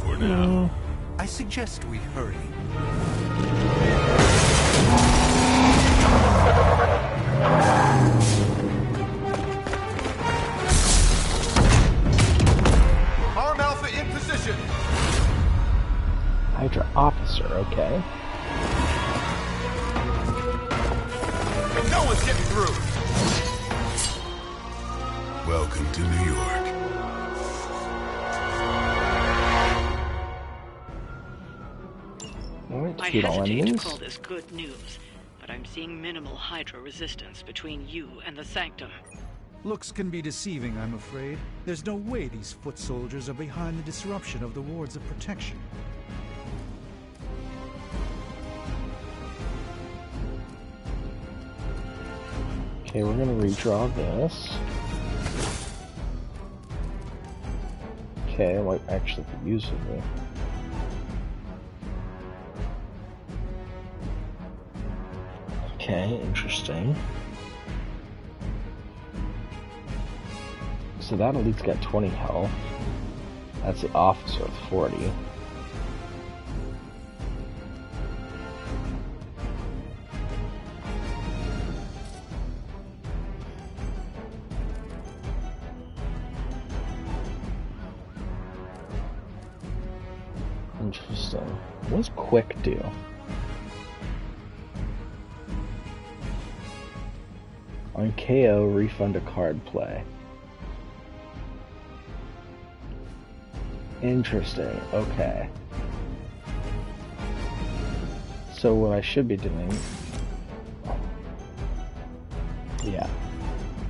S1: For now.
S4: I suggest we hurry.
S18: Arm Alpha in position.
S12: Hydra officer, okay.
S18: No one's getting through.
S1: Welcome to New York.
S17: I hesitate to call this good news, but I'm seeing minimal Hydra resistance between you and the Sanctum.
S4: Looks can be deceiving, I'm afraid. There's no way these foot soldiers are behind the disruption of the wards of protection.
S12: Okay, we're gonna redraw this. Okay, I might actually be using it. Okay, interesting. So that elite's got 20 health. That's the officer with 40. Interesting. What's Quick do? On KO, refund a card play. Interesting, okay. So what I should be doing, yeah,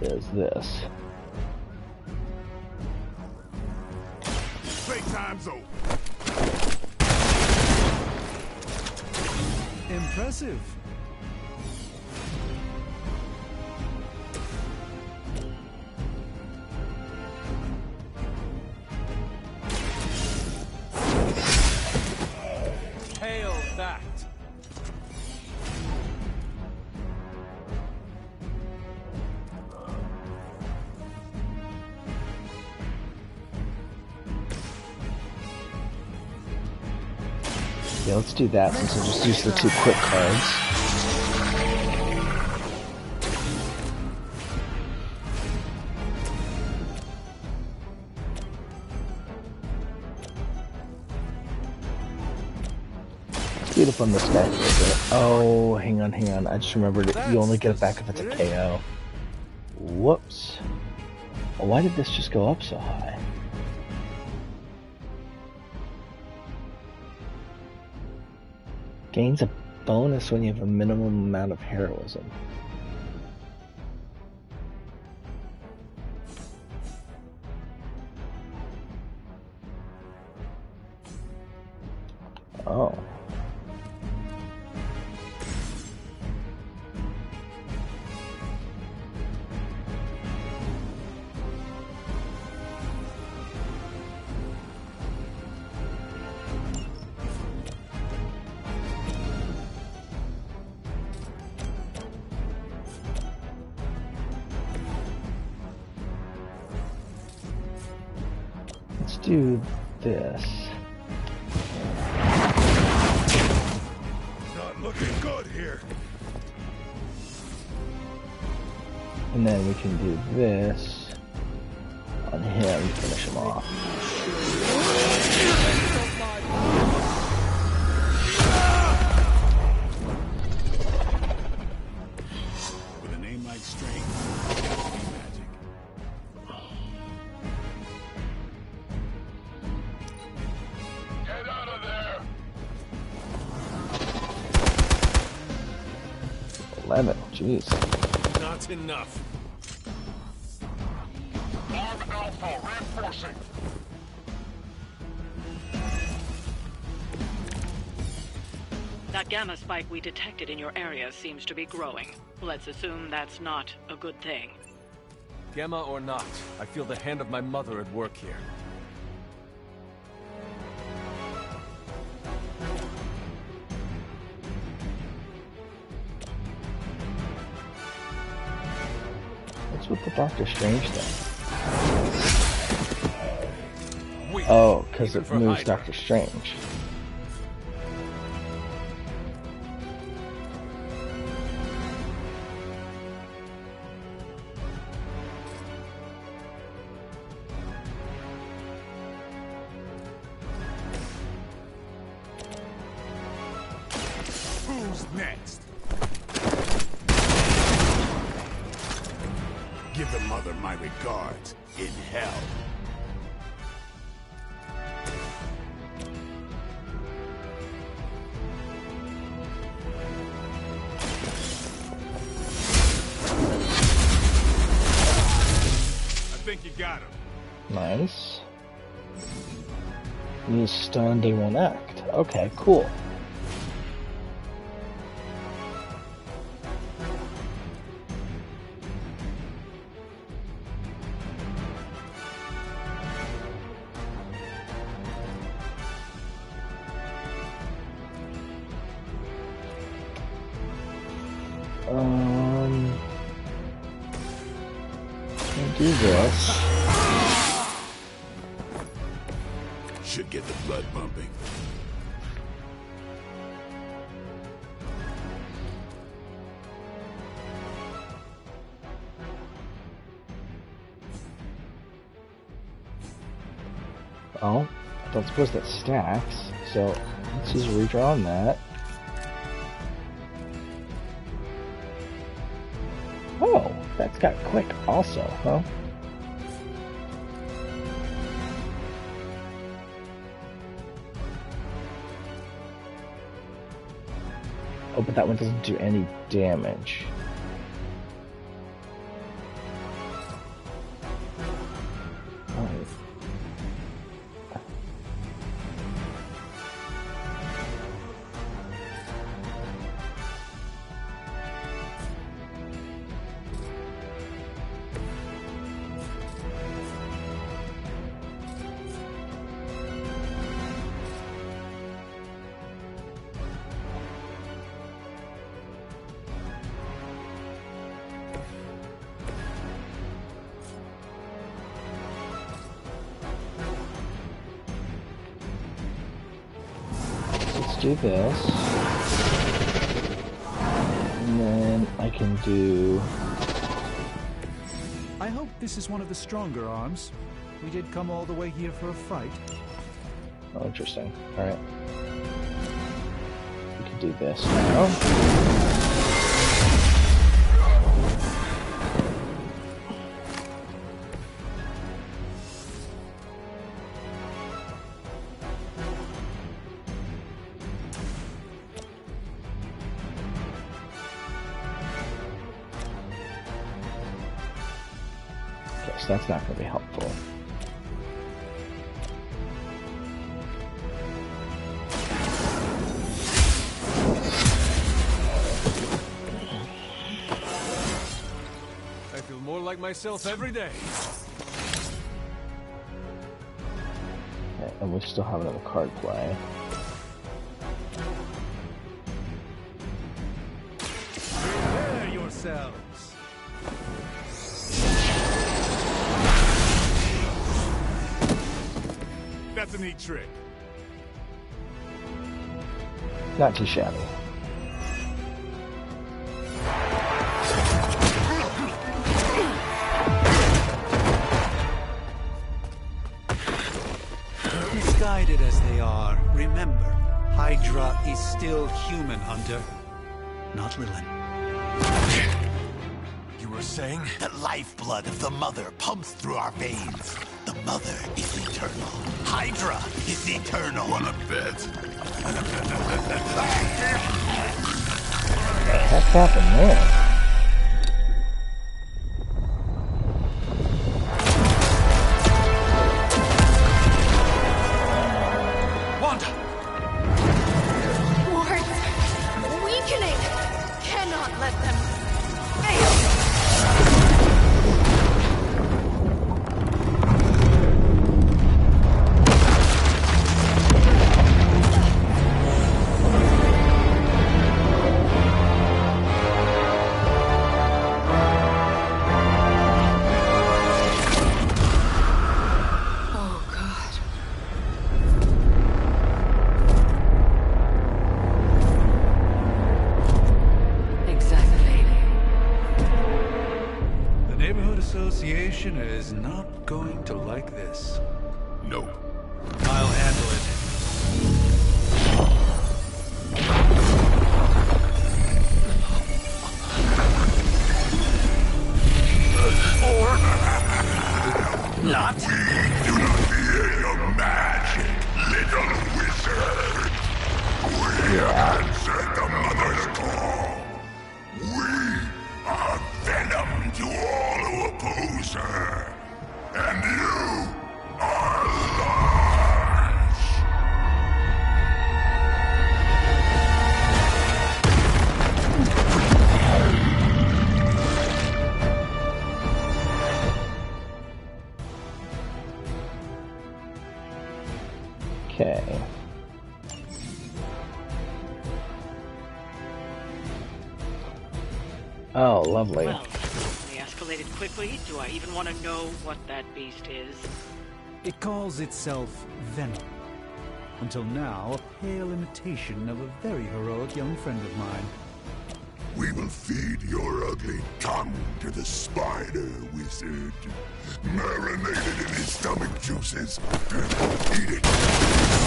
S12: is this.
S1: Playtime's over.
S4: Impressive.
S18: Hail that.
S12: Yeah, let's do that since we'll just use the 2 quick cards. Speed up on this guy a little bit. Oh, hang on. I just remembered you only get it back if it's a KO. Whoops. Why did this just go up so high? Gains a bonus when you have a minimum amount of heroism. Oh. Let's do this.
S1: Not looking good here.
S12: And then we can do this on him to finish him off.
S1: With a name like Strength, it's gotta be magic. Get out of there!
S12: 11, jeez.
S18: Not enough. Arm Alpha reinforcing.
S17: That gamma spike we detected in your area seems to be growing. Let's assume that's not a good thing.
S18: Gamma or not, I feel the hand of my mother at work here.
S12: What's with the Doctor Strange thing? Oh, because it moves Doctor Strange.
S1: Who's next? Give the mother my regards in hell. I think you got him.
S12: Nice. He's stunned, they won't act. Okay, cool. Do this.
S1: Should get the blood pumping.
S12: Oh, I don't suppose that stacks, so let's use a redraw on that. Oh, that's got quick also, huh? Oh, but that one doesn't do any damage. Do this, and then I can do...
S4: I hope this is one of the stronger arms. We did come all the way here for a fight.
S12: Oh, interesting. Alright. We can do this now. That's not going to be helpful.
S18: I feel more like myself every day.
S12: Okay, and we still have another card play.
S4: Prepare yourselves.
S1: That's a neat trick.
S12: Not too shabby.
S4: Misguided as they are, remember, Hydra is still human, Hunter. Not Lilin.
S19: You were saying? The lifeblood of the Mother pumps through our veins. The Mother is eternal. Hydra is eternal.
S1: Wanna bet?
S12: What's happened there?
S4: Wanda!
S15: Wards! Weakening! Cannot let them fail!
S4: Commissioner is not going to like this.
S1: Nope.
S4: I'll handle it.
S19: Or not. We do not fear your magic, little wizard. We answered the mother's call. We are venom to all who oppose her. And you are large.
S12: Okay. Oh, lovely.
S17: Well, they escalated quickly. Do I even want to know what that beast is?
S4: It calls itself Venom. Until now, a pale imitation of a very heroic young friend of mine.
S19: We will feed your ugly tongue to the spider wizard. Marinated in his stomach juices. Eat it.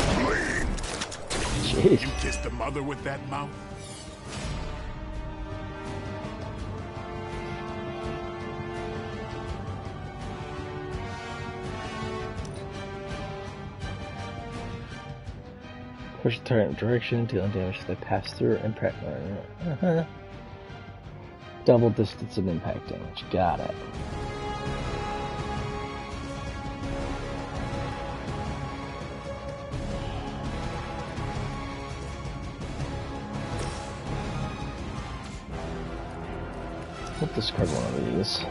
S19: Spleen.
S12: Jeez.
S1: You kissed the mother with that mouth?
S12: Push the target in direction, dealing damage to the pass through impact. Double distance of impact damage. Got it. We'll discard one of these.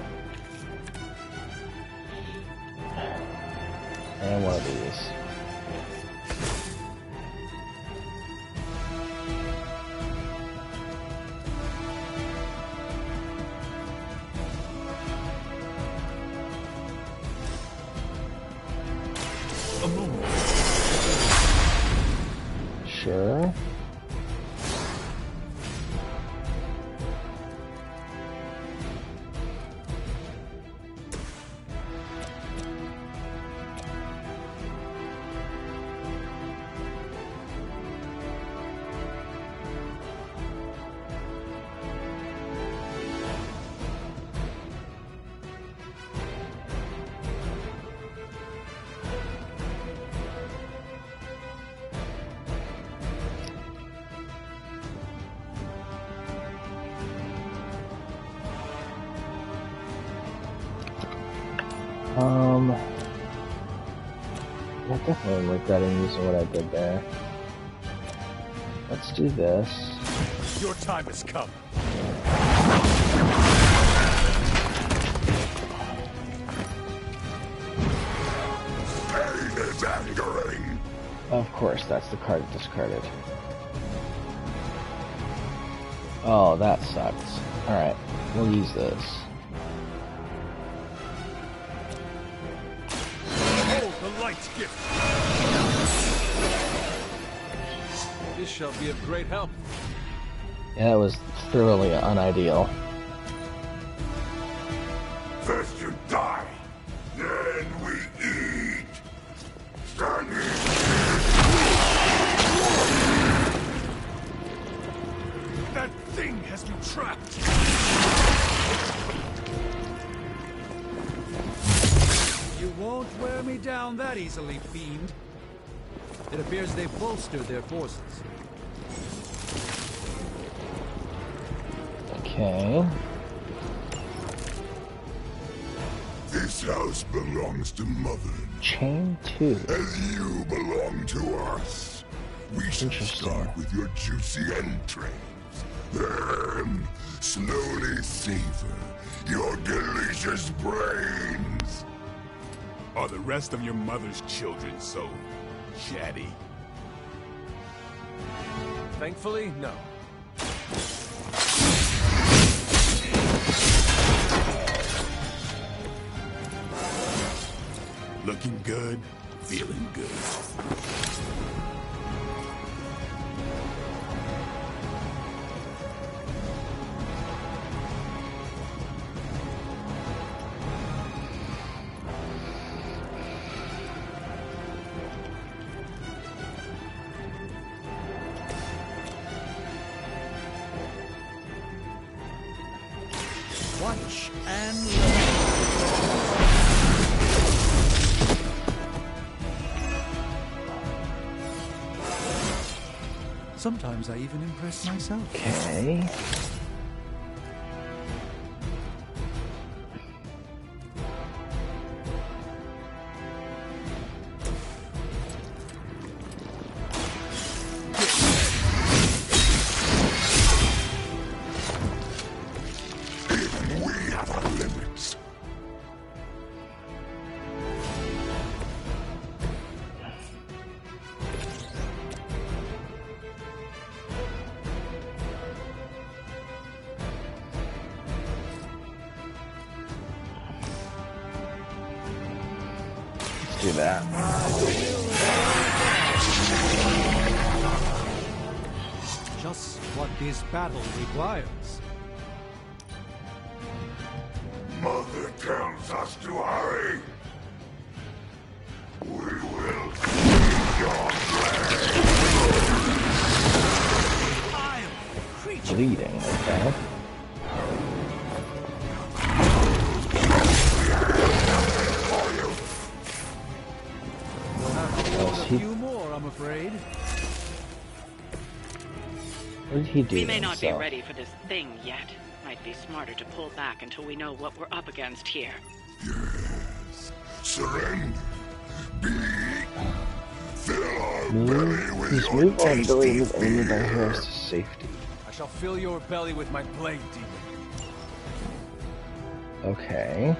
S12: And one of these. Sure. I definitely regretting using what I did there. Let's do this.
S18: Your time has come.
S19: Pain is angering.
S12: Of course, that's the card discarded. Oh, that sucks. Alright, we'll use this.
S18: Gift. This shall be of great help.
S12: Yeah, it was thoroughly unideal.
S19: First you die, then we eat.
S18: That thing has been trapped.
S4: You won't wear me down that easily, fiend. It appears they've bolstered their forces.
S12: Okay.
S19: This house belongs to Mother.
S12: Chain 2.
S19: As you belong to us. We should start with your juicy entrails. Then slowly savor your delicious brains.
S1: Are the rest of your mother's children so chatty?
S18: Thankfully, no.
S1: Looking good, feeling good.
S2: Watch and learn.
S4: Sometimes I even impress myself.
S12: Okay.
S19: We have our limits.
S12: Let's do that.
S4: Just what this battle requires.
S19: Mother tells us to hurry. We will eat your
S12: Bleeding, okay.
S4: A few more, I'm afraid.
S12: What did he do
S17: We
S12: to
S17: may not be
S12: himself?
S17: ready for this thing yet. Might be smarter to pull back until we know what we're up against here.
S19: surrender. Be. Fill our
S12: Move,
S19: belly with
S12: please
S19: your
S12: move on
S19: tasty
S12: ability with enemy by
S19: fear.
S12: Harris to safety.
S18: I shall fill your belly with my blade, demon.
S12: Okay.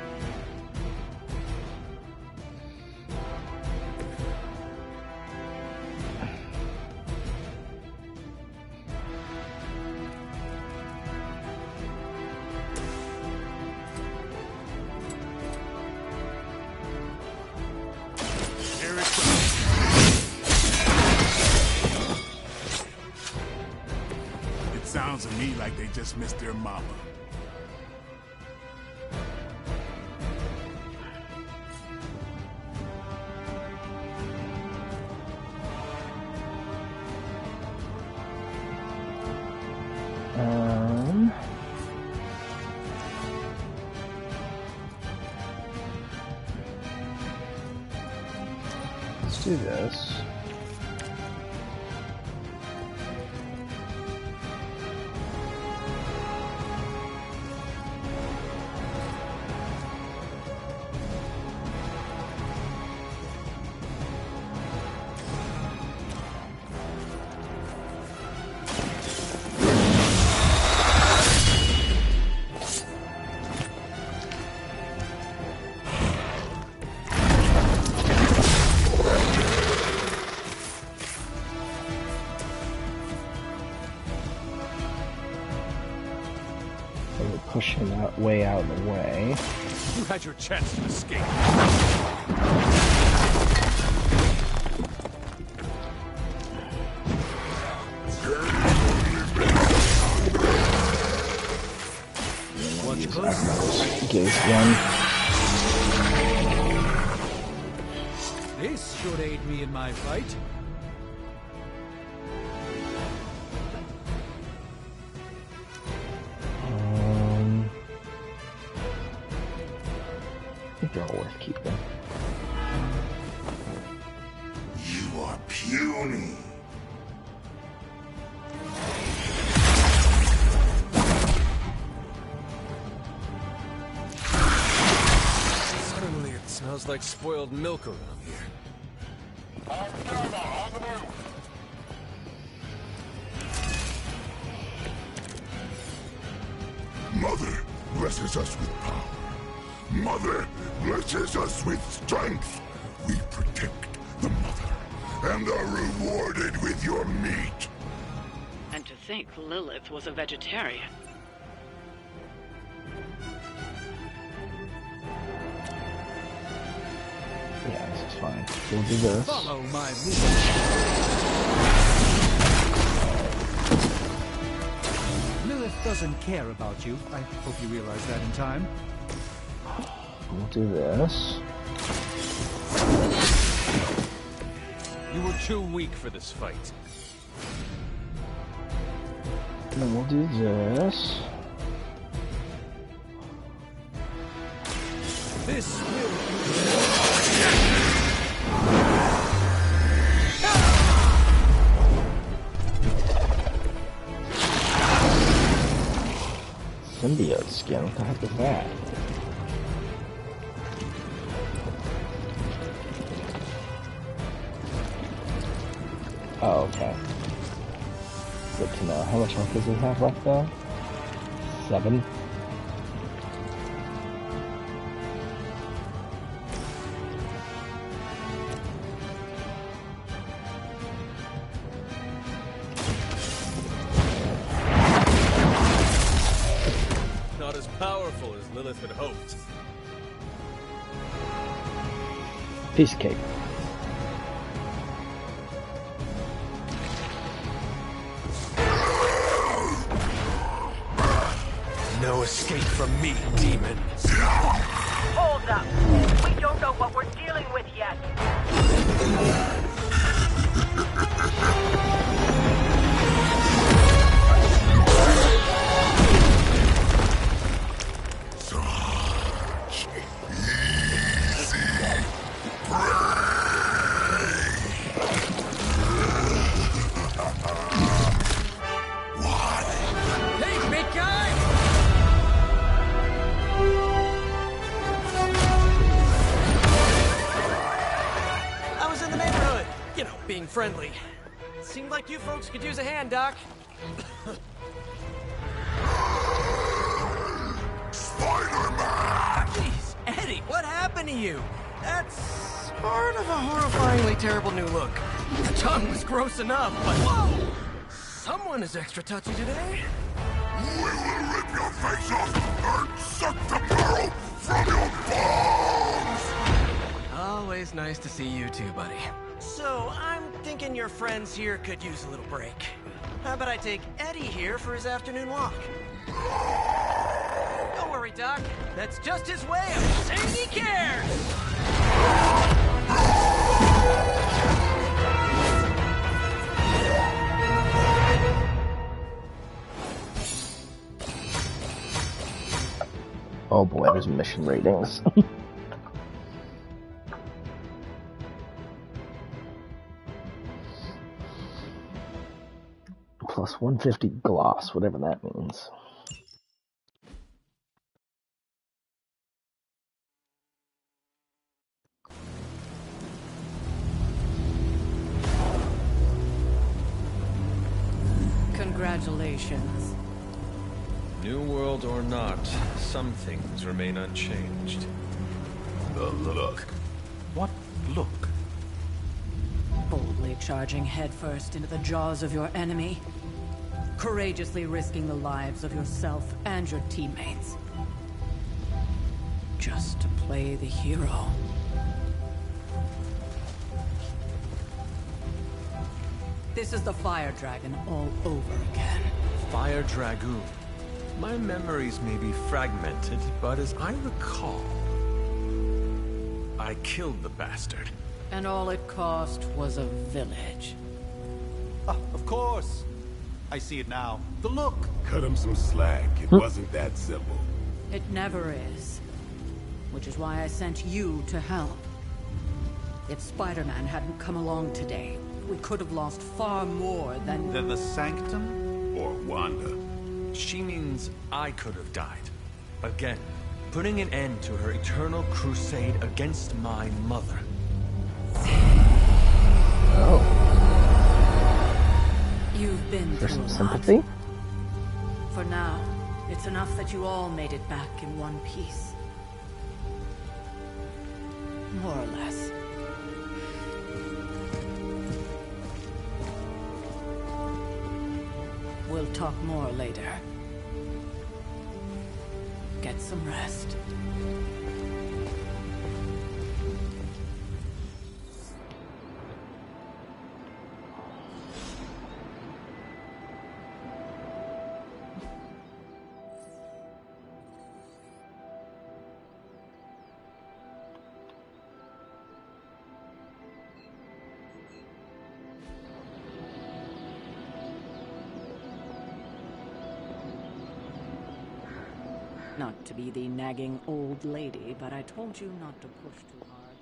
S1: Here it comes. It sounds to me like they just missed their mama.
S12: Let's do this. Push him out, way out of the way.
S18: You had your chance to escape.
S4: Watch close.
S12: Gaze one.
S4: This should aid me in my fight.
S12: I think they're all worth keeping.
S19: You are puny.
S18: Suddenly it smells like spoiled milk around here.
S19: Mother blesses us with power. Mother blesses us with strength. We protect the mother and are rewarded with your meat.
S17: And to think Lilith was a vegetarian.
S12: Yeah, this is fine. We'll do this.
S4: Follow my movement. Lilith doesn't care about you. I hope you realize that in time.
S12: We'll do this.
S18: You were too weak for this fight.
S12: And then we'll do this.
S14: This will
S12: Symbiote skin? What the heck is that? Oh, okay. Good to know. How much health does he have left though? 7?
S18: Not as powerful as Lilith had hoped.
S12: Piece of cake.
S14: no escape from me, demon.
S16: Hold up. We don't know what we're dealing with yet.
S14: Friendly. Seemed like you folks could use a hand, Doc.
S19: Spider-Man!
S14: Jeez, Eddie, what happened to you? That's sort of a horrifyingly terrible new look. The tongue was gross enough, but whoa! Someone is extra touchy today.
S19: We will rip your face off and suck the marrow from your bones!
S14: Always nice to see you too, buddy. So, I'm thinking your friends here could use a little break. How about I take Eddie here for his afternoon walk? Don't worry, Doc. That's just his way of saying he cares!
S12: Oh boy, there's mission ratings. Plus 150 gloss, whatever that means.
S10: Congratulations.
S13: New world or not, some things remain unchanged.
S1: The look.
S4: What look?
S10: Boldly charging headfirst into the jaws of your enemy. Courageously risking the lives of yourself and your teammates. Just to play the hero. This is the Fire Dragon all over again.
S13: Fire Dragoon. My memories may be fragmented, but as I recall, I killed the bastard.
S10: And all it cost was a village.
S4: Of course. I see it now. The look.
S1: Cut him some slack. It wasn't that simple.
S10: It never is. Which is why I sent you to help. If Spider-Man hadn't come along today, we could have lost far more than...
S4: Than the Sanctum?
S1: Or Wanda.
S13: She means I could have died. Again, putting an end to her eternal crusade against my mother.
S12: Oh.
S10: You've been
S12: For
S10: through
S12: some
S10: a lot.
S12: sympathy?
S10: For now, it's enough that you all made it back in one piece. More or less. We'll talk more later. Get some rest. Not to be the nagging old lady, but I told you not to push too hard.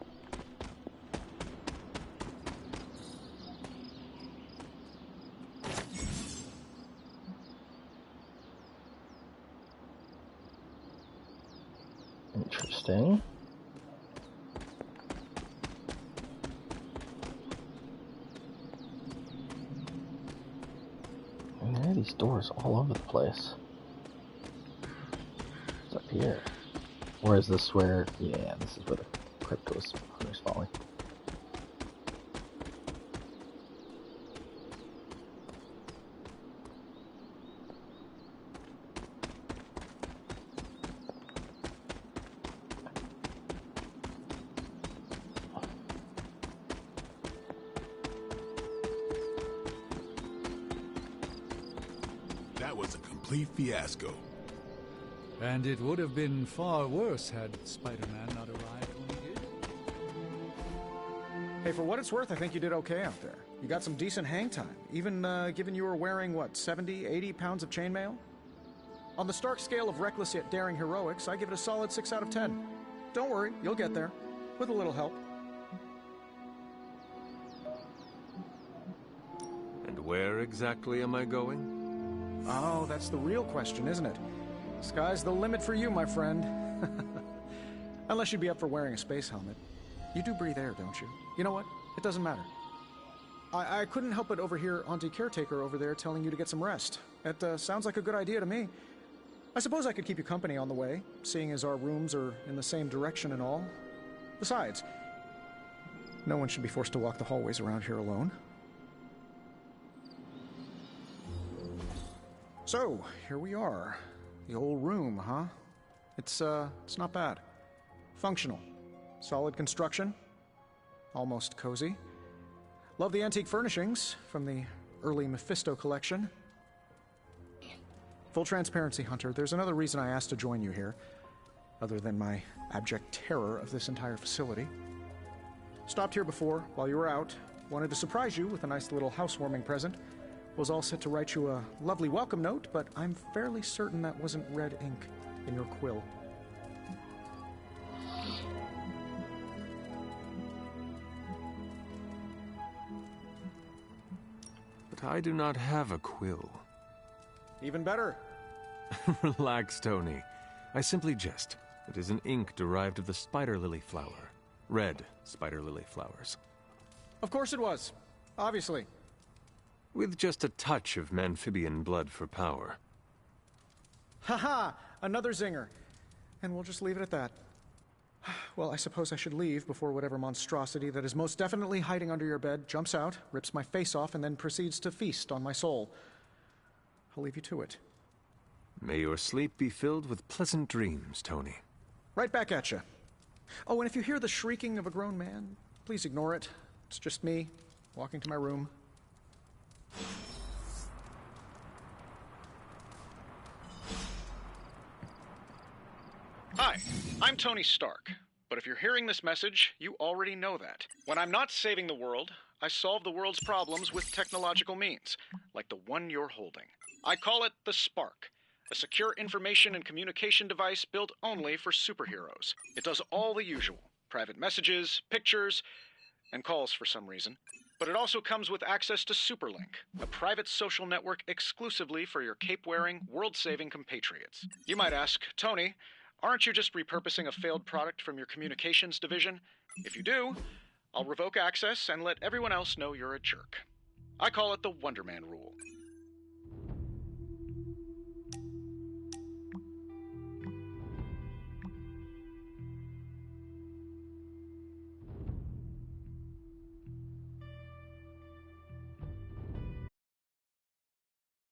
S12: Interesting. And there are these doors all over the place. What's up here? Or is this where... Yeah, this is where the Kryptos Hunter's falling.
S1: That was a complete fiasco.
S4: And it would have been far worse had Spider-Man not arrived when he did.
S5: Hey, for what it's worth, I think you did okay out there. You got some decent hang time, even given you were wearing, what, 70, 80 pounds of chainmail? On the Stark scale of reckless yet daring heroics, I give it a solid 6 out of 10. Don't worry, you'll get there, with a little help.
S13: And where exactly am I going?
S5: Oh, that's the real question, isn't it? Sky's the limit for you, my friend. Unless you'd be up for wearing a space helmet. You do breathe air, don't you? You know what? It doesn't matter. I couldn't help but overhear Auntie Caretaker over there telling you to get some rest. It sounds like a good idea to me. I suppose I could keep you company on the way, seeing as our rooms are in the same direction and all. Besides, no one should be forced to walk the hallways around here alone. So, here we are. The old room, huh? It's not bad. Functional. Solid construction. Almost cozy. Love the antique furnishings from the early Mephisto collection. Full transparency, Hunter, there's another reason I asked to join you here, other than my abject terror of this entire facility. Stopped here before, while you were out. Wanted to surprise you with a nice little housewarming present. Was all set to write you a lovely welcome note, but I'm fairly certain that wasn't red ink in your quill.
S13: But I do not have a quill.
S5: Even better.
S13: Relax, Tony. I simply jest. It is an ink derived of the spider lily flower. Red spider lily flowers.
S5: Of course it was. Obviously.
S13: With just a touch of Memphibian blood for power.
S5: Haha! Another zinger. And we'll just leave it at that. Well, I suppose I should leave before whatever monstrosity that is most definitely hiding under your bed jumps out, rips my face off, and then proceeds to feast on my soul. I'll leave you to it.
S13: May your sleep be filled with pleasant dreams, Tony.
S5: Right back at you. Oh, and if you hear the shrieking of a grown man, please ignore it. It's just me, walking to my room. Hi, I'm Tony Stark. But if you're hearing this message, you already know that. When I'm not saving the world, I solve the world's problems with technological means, like the one you're holding. I call it the Spark, a secure information and communication device built only for superheroes. It does all the usual, private messages, pictures, and calls for some reason. But it also comes with access to Superlink, a private social network exclusively for your cape-wearing, world-saving compatriots. You might ask, Tony, aren't you just repurposing a failed product from your communications division? If you do, I'll revoke access and let everyone else know you're a jerk. I call it the Wonder Man rule.